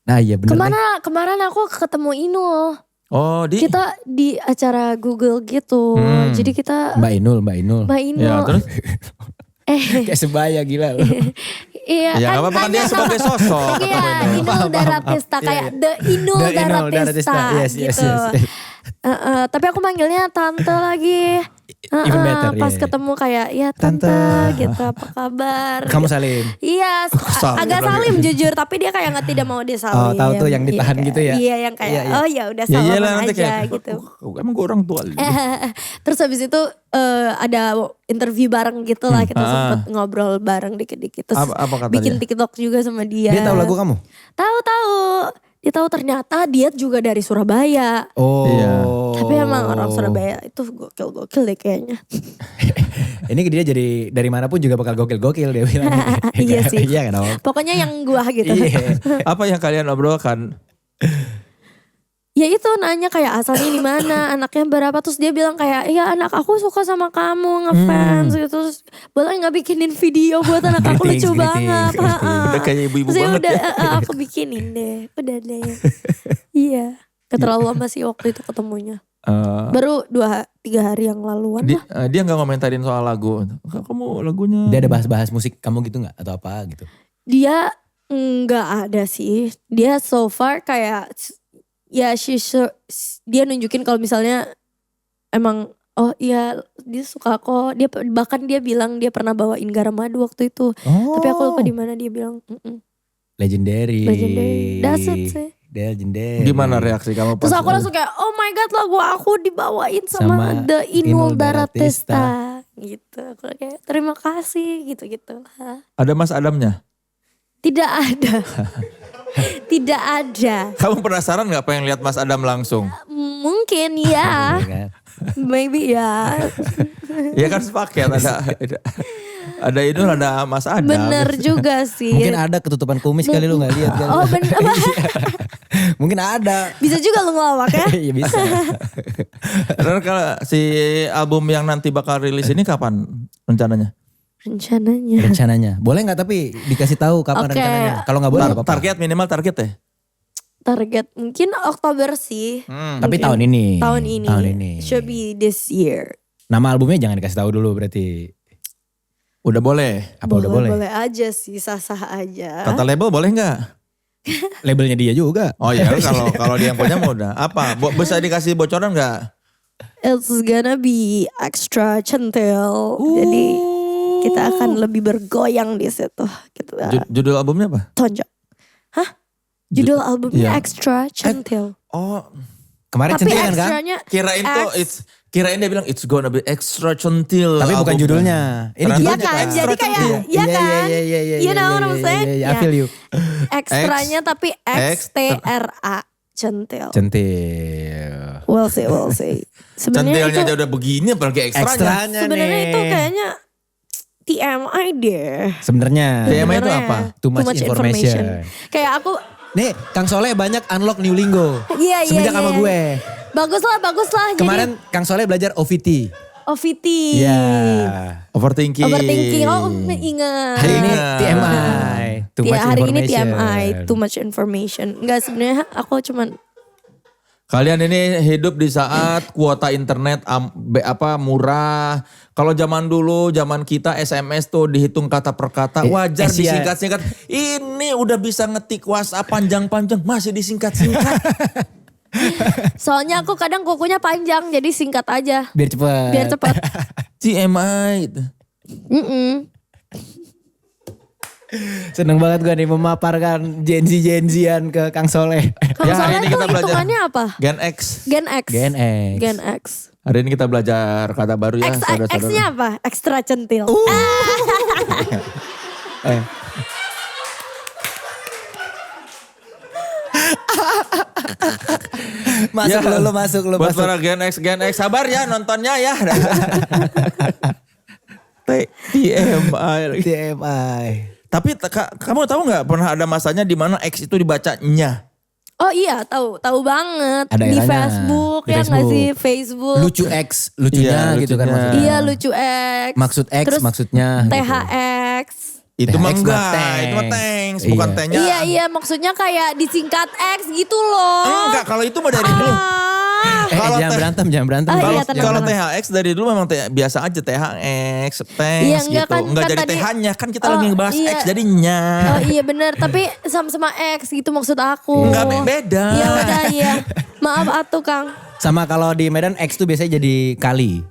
Nah iya bener. Kemarin aku ketemu Inul. Oh Kita di acara Google gitu. Jadi kita Mbak Inul. Mbak Inul. Ya terus? Kayak sebaya gila loh. Iya, Ya gak apa-apa kan dia sebagai sosok. Iya, ketemu Inul. Inul Daratista kayak The Inul The Inul Daratista Daratista. Yes, yes, gitu. yes. Tapi aku manggilnya tante lagi. Even better, Pas iya. ketemu kayak ya tante, Tante. gitu, apa kabar? Kamu Salim. Iya, Salim agak lagi. salim jujur, tapi dia kayak nggak tidak mau dia salim. Oh, tahu tuh yang ditahan Iya, gitu ya? Iya, yang kayak Iya, iya. oh ya udah Ya salaman iyalah nanti aja kayak, gitu. emang gue orang tua. Terus habis itu ada interview bareng gitu lah, kita sempet ngobrol bareng dikit-dikit. Terus Apa katanya? bikin TikTok juga sama dia. Dia tahu lagu kamu? Tahu. Dia tahu ternyata dia juga dari Surabaya. Oh. Iya. Tapi emang orang Surabaya itu gokil deh kayaknya. Ini dia jadi dari manapun juga bakal gokil-gokil dia bilang. Iya sih. Iya kan Om? Pokoknya yang gua gitu. Iya. Apa yang kalian obrolkan? Ya itu nanya kayak asalnya di mana, anaknya berapa, terus dia bilang kayak, iya anak aku suka sama kamu, ngefans gitu, terus boleh nggak bikinin video buat anak aku Greetings, lucu greetings, banget. greetings. Udah kayak ibu-ibu Terus ya banget udah, ya. aku bikinin deh, udah deh. Iya, gak terlalu lama sih waktu itu ketemunya. Baru 2-3 hari yang laluan lah. Dia gak ngomentarin soal lagu. Kamu lagunya. Dia ada bahas-bahas musik kamu gitu gak? Atau apa gitu? Dia nggak ada sih, dia so far kayak ya dia nunjukin kalau misalnya emang oh iya dia suka kok, dia bahkan dia bilang dia pernah bawain garam madu waktu itu, tapi aku lupa di mana dia bilang. Legendary. That's it sih. Legendary. Gimana reaksi kamu pas? Terus aku langsung kayak oh my god lagu aku dibawain sama Sama The Inul Inul Daratista. Daratista gitu. Aku kayak terima kasih gitu-gitu. Ada Mas Adamnya? Tidak ada. Tidak ada. Kamu penasaran gak pengen lihat Mas Adam langsung? Mungkin ya. Iya kan? Maybe ya. Ya kan sepaket ada Inul ada Mas Adam. Bener juga sih. Mungkin ada ketutupan kumis kali lu gak lihat kali. Oh bener. Mungkin ada. Bisa juga lu ngelawak ya. Iya bisa. Dan kalau si album yang nanti bakal rilis ini kapan rencananya? Rencananya. Boleh gak tapi dikasih tahu kapan Oke. rencananya? Kalau gak boleh gak apa-apa. Target minimal target ya? Target mungkin Oktober sih. Tapi tahun ini. Tahun ini. Tahun ini. Should be this year. Nama albumnya jangan dikasih tahu dulu berarti. Udah boleh. Apa udah boleh? Boleh aja sih, sah-sah aja. Kata label boleh nggak? Labelnya dia juga. Oh iya kalau dia yang punya mau udah. Apa? Bisa dikasih bocoran nggak? It's gonna be extra centil. Jadi kita akan lebih bergoyang di situ. Kita Judul albumnya apa? tonjok. Hah? Judul albumnya Iya. Extra Centil. Oh, Kemarin Tapi centil kan? ekstranya kirain tuh kirain dia bilang it's gonna be extra centil. Tapi bukan albumnya. judulnya. Ini Ternyata Iya judulnya kan, Extra jadi kayak, Centil. iya kan? Iya. You know what I'm saying? I Ya. feel you. Ekstranya tapi XTRA Centil. Centil. We'll see. Sebenarnya Centilnya itu aja udah begini apalagi ekstranya. Ekstranya sebenarnya nih. itu kayaknya TMI deh. Sebenarnya. TMI itu Sebenarnya. apa? Too much information. Kayak aku Nih, Kang Soleh banyak unlock new lingo. Iya, iya, Semenjak sama iya. gue. Bagus lah. Kemarin Kang Soleh belajar OVT. Jadi OVT. Iya. Overthinking. Overthinking. Oh, ingat. Hari ini Iya. TMI. Too much Hari ini information. TMI, too much information. Enggak, sebenarnya aku cuman Kalian ini hidup di saat kuota internet murah. Kalau zaman dulu, zaman kita SMS tuh dihitung kata per kata, wajar Asia. disingkat-singkat. Ini udah bisa ngetik WhatsApp panjang-panjang, masih disingkat-singkat. soalnya aku kadang kukunya panjang jadi singkat aja. Biar cepet. Biar cepat. TMI. Seneng banget gue nih memaparkan Gen Z-Gen-Zian ke Kang Soleh. Kang Ya, hari Soleh ini tuh kita belajar. hitungannya apa? Gen X. Gen X. Gen X. Gen X. Hari ini kita belajar kata baru ya, saudara-saudara. X-nya apa? Ekstra centil. Masuk Ya, lu masuk. Buat para Gen X sabar ya nontonnya ya. TMI. TMI. Tapi kamu tahu nggak pernah ada masanya di mana X itu dibacanya? Oh iya, tahu banget. Ada Di eranya. Facebook Di ya nggak Facebook. sih? Facebook. Lucu X, lucunya Iya, gitu kan lucunya. maksudnya. Iya, lucu X. Maksud X Terus maksudnya. gitu. THX. Itu mah THX enggak, mah thanks. itu mah thanks, bukan Iya. T-nya. Iya, maksudnya kayak disingkat X gitu loh. Enggak, kalau itu mah dari dulu. Kalau jangan berantem. Ah, Kalau iya, tenang, kalau tenang. THX dari dulu memang biasa aja THX, thanks Iya, enggak gitu. kan, Enggak kan jadi tadi- TH-nya, kan kita Oh, lagi ngebahas iya. X jadinya. Oh iya bener, tapi sama-sama X gitu maksud aku. Enggak, beda. Ya udah iya. Maaf atuh Kang. Sama kalau di Medan X tuh biasanya jadi kali.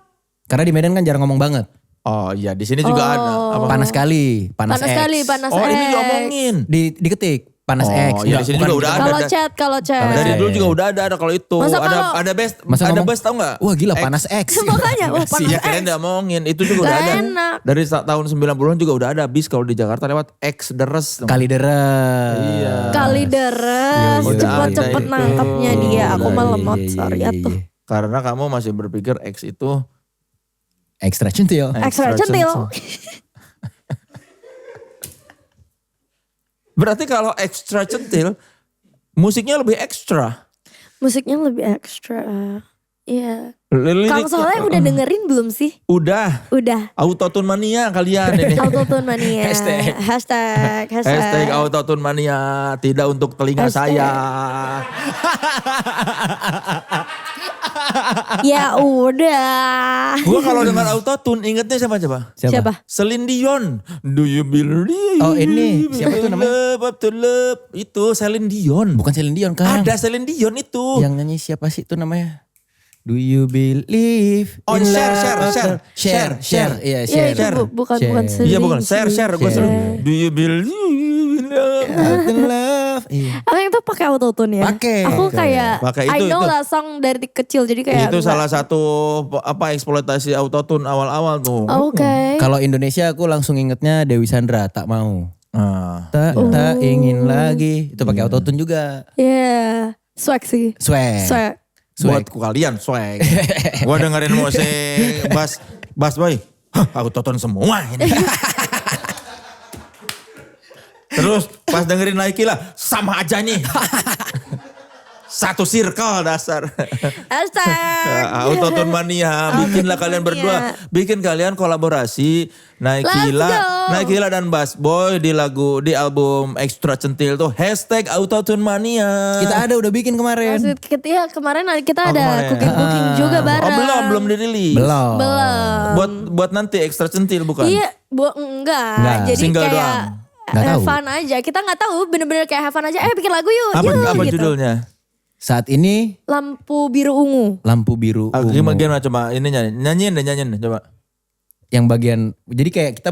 Karena di Medan kan jarang ngomong banget. Oh iya, di sini juga ada. Apa? Panas kali, panas Panas X. kali, panas Oh, X. ini diomongin. Diketik, panas Oh, X. iya, Nggak, di sini bukan juga udah gitu. ada. Kalau chat. Dari Iya, dulu iya. juga udah ada kalau itu. Masa ada kalau- ada best, Masa ada ngomong, best tau nggak? Wah gila X. panas X. Makanya, panas Iya X. kalian udah omongin. Itu juga udah Gak ada. enak. Dari tahun 90-an juga udah ada bis kalau di Jakarta lewat X deres. Kali deres. Iya. Kali deres, Iya, cepet-cepet itu. nangkapnya dia. Aku Iya, mah iya, lemot, iya, sorry iya, atuh. iya. Karena kamu masih berpikir X itu Ekstra centil. Ekstra centil. Berarti kalau ekstra centil, musiknya lebih ekstra. Musiknya lebih ekstra. Iya. Lirik- Kang Soleh udah dengerin belum sih? Udah. Udah. Autotune mania kalian ini. Autotune mania. Hashtag. Hashtag Autotune mania tidak untuk telinga Hashtag. saya. Ya udah. Gua kalau dengar Autotune ingetnya siapa coba? Siapa? Celine Dion. Do you believe? Oh, ini. Siapa tuh namanya? Love up to love. Itu Celine Dion. Bukan Celine Dion kan. Ada Celine Dion itu. Yang nyanyi siapa sih itu namanya? Do you believe Oh, in Cher, love? Cher. Share. Iya, Iya share. itu bukan Share. Iya bukan, Celine share. Gue sih. sering. Do you believe in love? In love. Iya. Abang itu pakai autotune ya? Pakai. Aku kayak Pakai I itu, know itu. lah song dari kecil jadi kayak Itu enggak. salah satu eksploitasi Autotune awal-awal tuh. Oke. Kalau Indonesia aku langsung ingetnya Dewi Sandra, tak mau. Nah, Tak ingin lagi. Itu pakai autotune juga. Iya. Swag sih. Swag. Swag. buat kalian swag. Gua dengerin musik bass boy. Hah, Autotune semua ini. Terus pas dengerin Nike lah sama aja nih. Satu circle dasar. Hashtag. Autotune mania, bikinlah kalian Mania. berdua, bikin kalian kolaborasi Let's go. Nike dan Bass Boy di album Extra Centil tuh #Autotune Mania. Kita ada udah bikin kemarin. Maksud kita ya kemarin kita Oh, ada kemarin. cooking juga bareng. belum dirilis. Belum. Buat nanti Extra Centil bukan? Iya, enggak. Enggak. Jadi Single kayak doang. Nggak have tahu. fun aja. Kita nggak tahu bener-bener kayak have fun aja. Bikin lagu yuk. Apa yuk, gitu. judulnya? Saat ini Lampu biru ungu. lampu biru ungu. Gimana coba ini nyanyiin deh coba. Yang bagian jadi kayak kita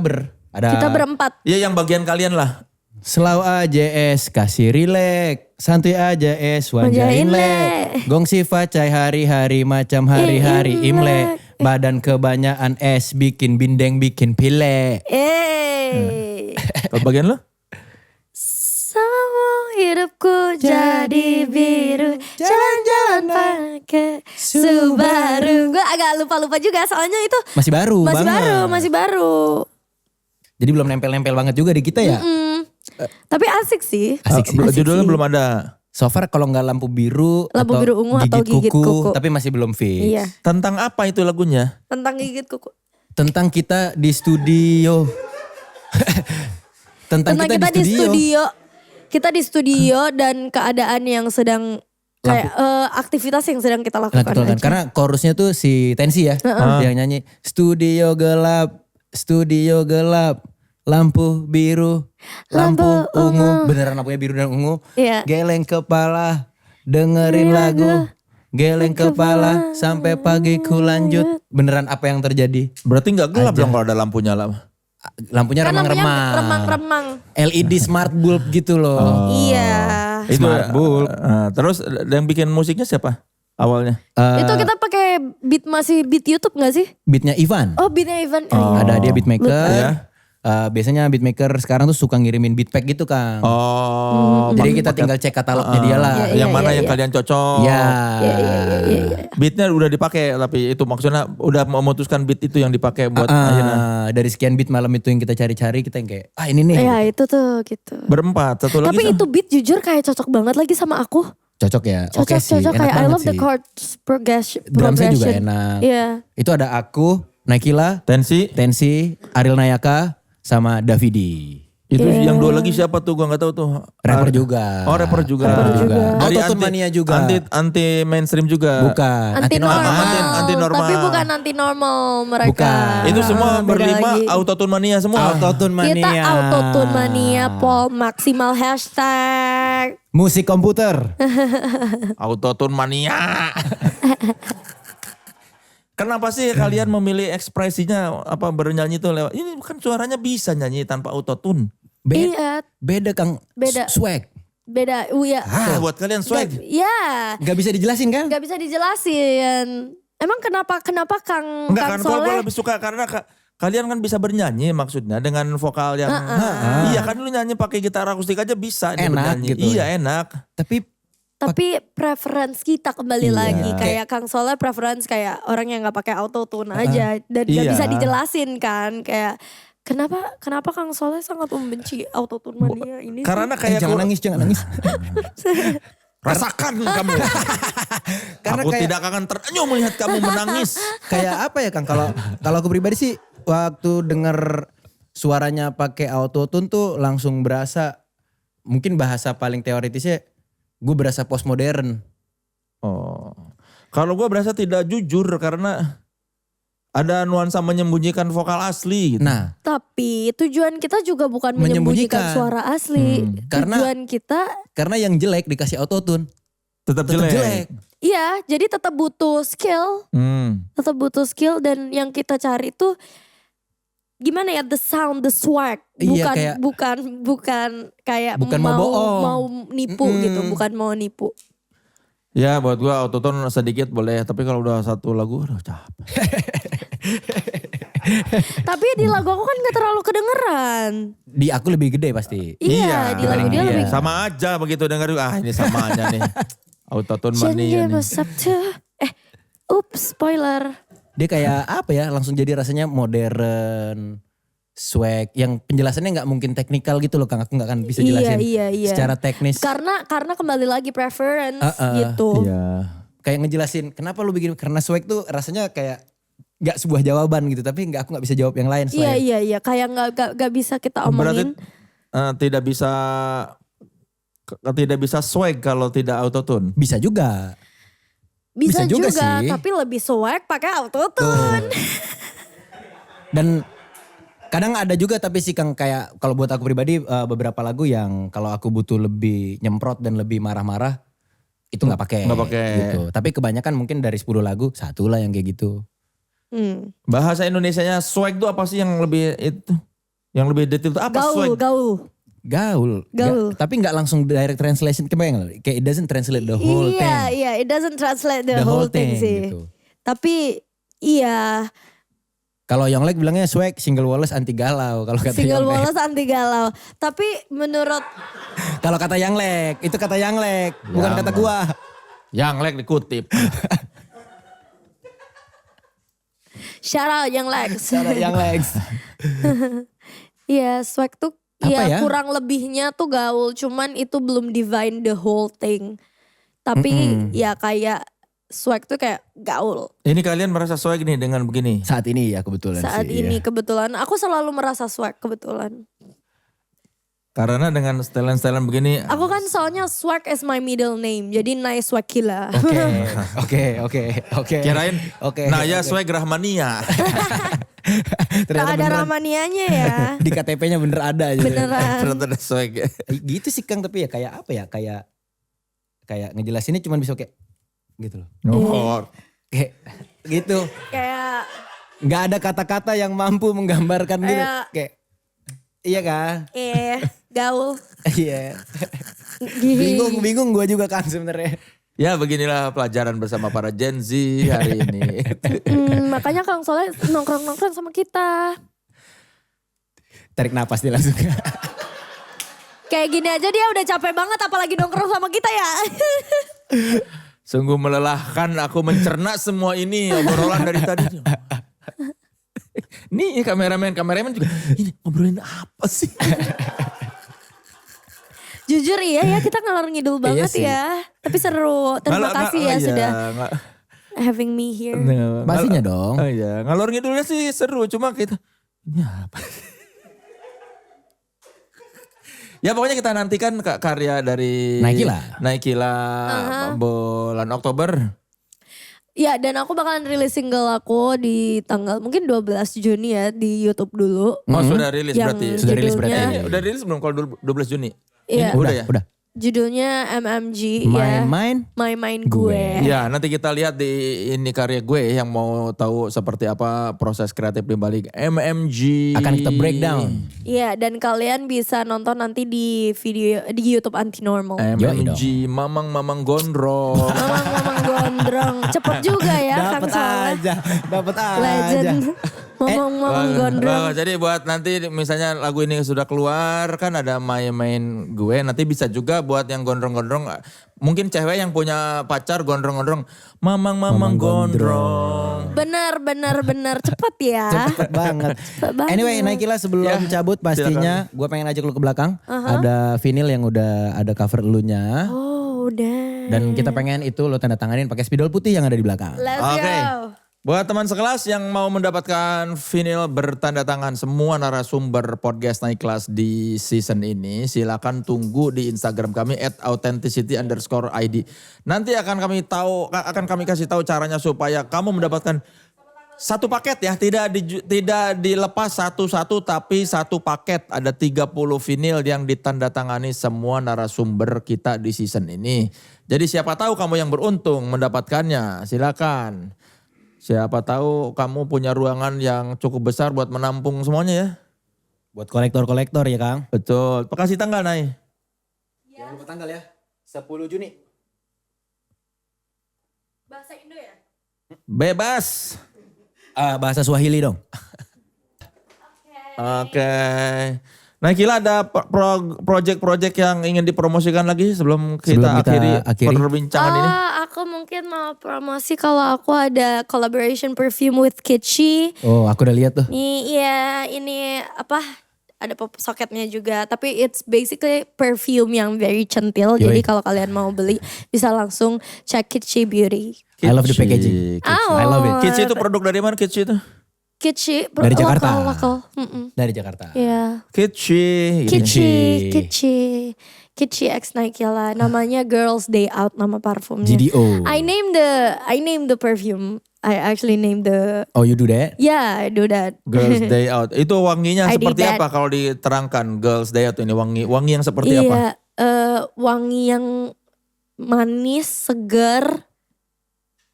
ada Kita berempat. Iya yang bagian kalian lah. Slow aja es kasih rilek, santuy aja es Wanjain wanjain le. lek. Gong sifat cai hari-hari macam hari-hari Imlek. imlek. Badan kebanyakan es bikin bindeng bikin pile. Kalau bagian lo? Semua hidupku jadi biru. Jalan-jalan pakai Subaru. Gue agak lupa-lupa juga soalnya itu Masih baru masih banget. baru, masih baru. Jadi belum nempel-nempel banget juga di kita ya. Tapi asik sih. Asik sih. Judulnya sih. belum ada. So far kalau nggak lampu biru, Lampu biru ungu atau gigit kuku. tapi masih belum fix. Iya. Tentang apa itu lagunya? Tentang gigit kuku. Tentang kita di studio. Tentang kita di studio. Kita di studio dan keadaan yang sedang kayak aktivitas yang sedang kita lakukan. aja. Karena chorusnya tuh si Tensi ya, yang nyanyi studio gelap, lampu biru, lampu ungu, beneran lampunya biru dan ungu. Iya. Geleng kepala, dengerin lagu, geleng kepala sampai pagi ku lanjut. Beneran apa yang terjadi? Berarti nggak gelap dong kalau ada lampu nyala. Lampunya Kan lampunya remang-remang. remang-remang. LED smart bulb gitu loh. Iya. Itu Smart bulb. Terus yang bikin musiknya siapa awalnya? Itu kita pakai beat YouTube gak sih? Beatnya Ivan. Oh beatnya Ivan. Oh, Ada dia beatmaker. Iya. Biasanya beatmaker sekarang tuh suka ngirimin beat pack gitu Kang. Oh. Jadi kita tinggal cek katalognya dia lah. Iya, yang mana iya, yang iya. kalian cocok? Ya. Iya. Beatnya udah dipakai tapi itu maksudnya udah memutuskan beat itu yang dipakai buat akhirnya. Dari sekian beat malam itu yang kita cari-cari, kita yang kayak ini nih. Iya itu tuh gitu. Berempat, satu lagi. Tapi itu beat jujur kayak cocok banget lagi sama aku. Cocok ya. Oke sih. Cocok Enak kayak I banget love the sih. chords progression. Drumsnya juga enak. Iya. Itu ada aku, Naikila, Tensi. Ariel Nayaka, sama Davidi. Itu Iya. yang dua lagi siapa tuh gua nggak tahu tuh. Rapper juga. Oh rapper juga. Dari Autotune Mania juga. Anti mainstream juga. Bukan. Anti normal. Anti normal. Tapi bukan anti normal mereka. Bukan. Itu semua Beda berlima lagi. Autotune Mania semua. Autotune Mania. Kita autotune mania Pol maksimal hashtag. Musik komputer. Autotune Mania. Kenapa sih kalian memilih ekspresinya apa bernyanyi tuh lewat? Ini kan suaranya bisa nyanyi tanpa autotune. Iya. Beda Kang. Beda. Swag. Beda. Ya. Buat kalian swag. Iya. Gak bisa dijelasin kan? Gak bisa dijelasin. Emang kenapa Kang Enggak kan, Kang kalau gue Soleh? lebih suka karena kalian kan bisa bernyanyi maksudnya dengan vokal yang iya kan lu nyanyi pakai gitar akustik aja bisa dia Enak bernyanyi. gitu. Iya enak. Tapi preference kita kembali Iya. lagi kayak Kang Soleh preference kayak orang yang nggak pakai autotune aja dan nggak Iya. bisa dijelasin kan kayak kenapa Kang Soleh sangat membenci autotune mania ini sih? Karena kayak Jangan nangis. rasakan kamu. Karena Aku kayak- tidak akan terenyuh melihat kamu menangis. Kayak apa ya Kang? Kalau aku pribadi sih waktu denger suaranya pakai autotune tuh langsung berasa, mungkin bahasa paling teoritisnya gue berasa postmodern. Oh. Kalau gue berasa tidak jujur karena ada nuansa menyembunyikan vokal asli gitu. Nah, Tapi tujuan kita juga bukan Menyembunyikan. menyembunyikan suara asli. Karena- Tujuan kita karena yang jelek dikasih autotune. tetap Tetap jelek. jelek. iya jadi tetap butuh skill. Tetap butuh skill dan yang kita cari tuh gimana ya the sound the swag Iya, bukan kayak Bukan mau bohong. mau nipu gitu bukan mau nipu. Ya buat gue autotune sedikit boleh. Tapi kalau udah satu lagu aduh capek. Tapi di lagu aku kan gak terlalu kedengeran. Di aku lebih gede pasti. Iya di lagu dibanding dia dia. lebih Sama aja begitu denger ini sama aja nih. Autotune Mania nih. Sabtu. Ups spoiler. Dia kayak apa ya, langsung jadi rasanya modern, swag, yang penjelasannya nggak mungkin teknikal gitu loh Kang. Aku nggak akan bisa jelasin Iya. secara teknis. Karena kembali lagi preference Uh-uh. gitu. Iya. Kayak ngejelasin kenapa lu bikin, karena swag tuh rasanya kayak nggak sebuah jawaban gitu, tapi aku nggak bisa jawab yang lain selain Iya kayak nggak bisa kita Berarti omongin. tidak bisa swag kalau tidak autotune. bisa juga. Bisa juga juga, sih. tapi lebih swag pakai autotune. Dan kadang ada juga tapi sih Kang, kayak kalau buat aku pribadi beberapa lagu yang kalau aku butuh lebih nyemprot dan lebih marah-marah itu nggak pakai. Nggak pakai. Gitu. Tapi kebanyakan mungkin dari 10 lagu satu lah yang kayak gitu. Bahasa Indonesianya swag itu apa sih yang lebih itu? Yang lebih detail itu apa swag? Gaul. Gaul. Tapi nggak langsung direct translation, kebayang nggak? Kayak it doesn't translate the whole thing. Iya, it doesn't translate the whole thing sih. Gitu. Tapi iya, Kalau Yonglek bilangnya swag, single Wallace anti galau. Kalau kata single Yonglek. Wallace anti galau. Tapi menurut Kalau kata Yanglek, itu kata Yanglek, bukan kata gua. Yang lek dikutip. shout out yang Lex. Kata Yanglek. Iya, swag tuh apa ya? kurang lebihnya tuh gaul, cuman itu belum divine the whole thing. Tapi ya kayak swag tuh kayak gaul. Ini kalian merasa swag nih dengan begini? Saat ini ya kebetulan Saat sih. ini iya. kebetulan aku selalu merasa swag kebetulan. Karena dengan setelan-setelan begini. Aku kan soalnya swag is my middle name, jadi nice swagila. Oke. Kirain Oke. Naya swag Rahmania. Tak ada beneran. Ramanianya ya. Di KTP-nya bener ada aja. Beneran. Ternyata ada swag. Gitu sih Kang, tapi ya kayak apa ya? Kayak ngejelasinnya cuma bisa kayak gitu loh. Oh, Kayak gitu. Kayak Nggak ada kata-kata yang mampu menggambarkan gitu. Kayak iya kan? gaul. Iya. Bingung gue juga Kang sebenarnya. ya beginilah pelajaran bersama para Gen Z hari ini. Makanya Kang Soleh nongkrong-nongkrong sama kita. Tarik napas dia langsung. Kayak gini aja dia udah capek banget apalagi nongkrong sama kita ya. Sungguh melelahkan aku mencerna semua ini obrolan dari tadi. Nih kameramen juga ini ngobrolin apa sih? Jujur iya ya kita ngalor ngidul banget sih. ya. Tapi seru. Terima kasih ya sudah having me here. Pastinya dong. Oh iya, ngalor ngidulnya sih seru, cuma kita ini apa? Ya pokoknya kita nantikan karya dari Naikila bulan Oktober. Ya dan aku bakalan rilis single aku di tanggal mungkin 12 Juni ya di YouTube dulu. Oh sudah rilis Yang berarti. Sudah rilis berarti. judulnya- Udah rilis belum kalau 12 Juni? Iya. Udah ya? Udah. Judulnya MMG My ya. Mind My Mind Gue. Ya nanti kita lihat di ini karya gue yang mau tahu seperti apa proses kreatif di balik MMG. akan kita breakdown. Iya dan kalian bisa nonton nanti di video di YouTube Anti Normal. MMG Mamang Gondrong. Mamang gondrong. Cepet juga ya Kang Soleh. Dapat aja. Legend. Mamang gondrong. Jadi buat nanti misalnya lagu ini sudah keluar kan ada main gue. Nanti bisa juga buat yang gondrong-gondrong. Mungkin cewek yang punya pacar gondrong-gondrong. Mamang gondrong. Bener cepet ya. Cepet banget. banget. Anyway, Naikila sebelum cabut pastinya gue pengen ajak lu ke belakang. Ada vinyl yang udah ada cover elunya. Oh udah. Dan kita pengen itu lo tanda tanganin pakai spidol putih yang ada di belakang. Let's Oke. go. Buat teman sekelas yang mau mendapatkan vinyl bertanda tangan semua narasumber podcast Naik Kelas di season ini, silakan tunggu di Instagram kami @authenticity_id. Nanti akan kami kasih tahu caranya supaya kamu mendapatkan satu paket ya, tidak dilepas satu-satu tapi satu paket. Ada 30 vinyl yang ditandatangani semua narasumber kita di season ini. Jadi siapa tahu kamu yang beruntung mendapatkannya, silakan. Siapa tahu kamu punya ruangan yang cukup besar buat menampung semuanya ya. Buat kolektor-kolektor ya Kang. Betul. Kasih tanggal Nay. Jangan lupa tanggal ya. 10 Juni. Bahasa Indo ya? Bebas. Bahasa Swahili dong. Oke. Nah Kila ada project-project yang ingin dipromosikan lagi sebelum kita akhiri perbincangan ini. Aku mungkin mau promosi kalau aku ada collaboration perfume with Kitschy. Oh aku udah lihat tuh. Ini apa? Ada pop socketnya juga. Tapi it's basically perfume yang very centil. Yoi. Jadi kalau kalian mau beli bisa langsung cek Kitschy Beauty. I love the packaging. I love it. Kitschy itu produk dari mana Kitschy itu? Kitschy. Dari Jakarta. Lokal. Dari Jakarta. Iya. Kitschy. Kitschy X Naikila. Namanya Girls Day Out nama parfumnya. GDO. I named the perfume. I actually named the. Oh you do that? Yeah, I do that. Girls Day Out. Itu wanginya I did seperti that. apa kalau diterangkan Girls Day Out ini wangi yang seperti apa? Iya, wangi yang manis, segar.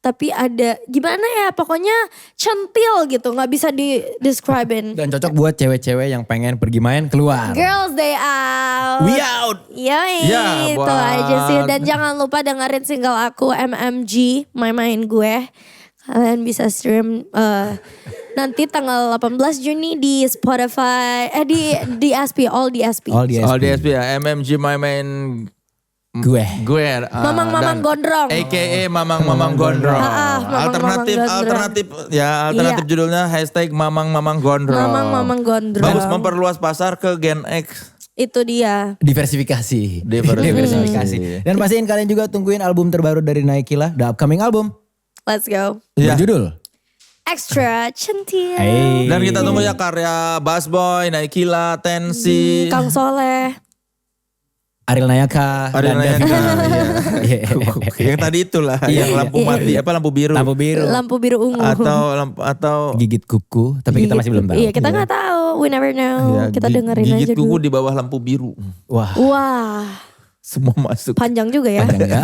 Tapi ada gimana ya pokoknya centil gitu. Gak bisa di-describe-in. Dan cocok buat cewek-cewek yang pengen pergi main keluar. Girls Day Out. We out. Yoi, Ya, itu buat- aja sih. Dan jangan lupa dengerin single aku MMG, My Mind Gue. Kalian bisa stream nanti tanggal 18 Juni di Spotify, di DSP, all DSP. All DSP. Oh DSP ya, MMG My Man Gue. Mamang-mamang dan gondrong. AKA Mamang Gondrong. Mamang-mamang Alternatif Iya. judulnya hashtag Mamang Gondrong. Mamang-mamang gondrong. Bagus memperluas pasar ke Gen X. Itu dia. Diversifikasi. Diversifikasi. Dan pastiin kalian juga tungguin album terbaru dari Naikila, the upcoming album. Let's go. Iya. Berjudul Extra centil. Hey. Dan kita tunggu ya karya Bass Boy, Naikila, Tensi, Kang Soleh. Ariel Nayaka. Ariel dan Nayaka. David. Iya. Yang tadi itulah, yang lampu mati, apa lampu biru. Lampu biru. Lampu biru ungu. Atau Gigit kuku, tapi kita masih belum tahu. Iya, kita nggak tahu. We never know. ya, Kita dengerin gigit aja kuku dulu. di bawah lampu biru. Wah, Wah, Semua masuk. panjang juga ya. panjang ya.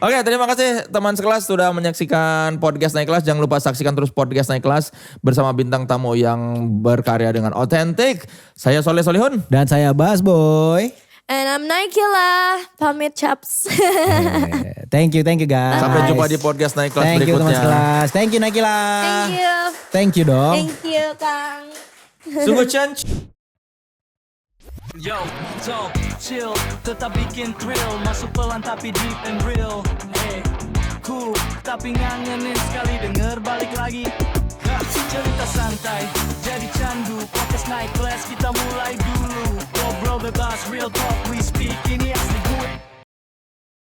Oke, terima kasih teman sekelas sudah menyaksikan podcast Naik Kelas. Jangan lupa saksikan terus podcast Naik Kelas bersama bintang tamu yang berkarya dengan otentik. Saya Soleh Solihun. Dan saya Bass Boy. And I'm Naikila. Pamit chaps. Thank you guys. Sampai jumpa di podcast Naik Kelas Thank you teman berikutnya. sekelas. Thank you Naikila. Thank you. Thank you dong. Thank you, Kang. Sungguh change. Yo, talk, chill, tetap bikin thrill. Masuk pelan tapi deep and real. Cool, tapi ngangenin sekali denger balik lagi. Cerita santai, jadi candu. Podcast Naik Kelas kita mulai dulu. Ngobrol bebas, real talk we speak. Ini asli gue.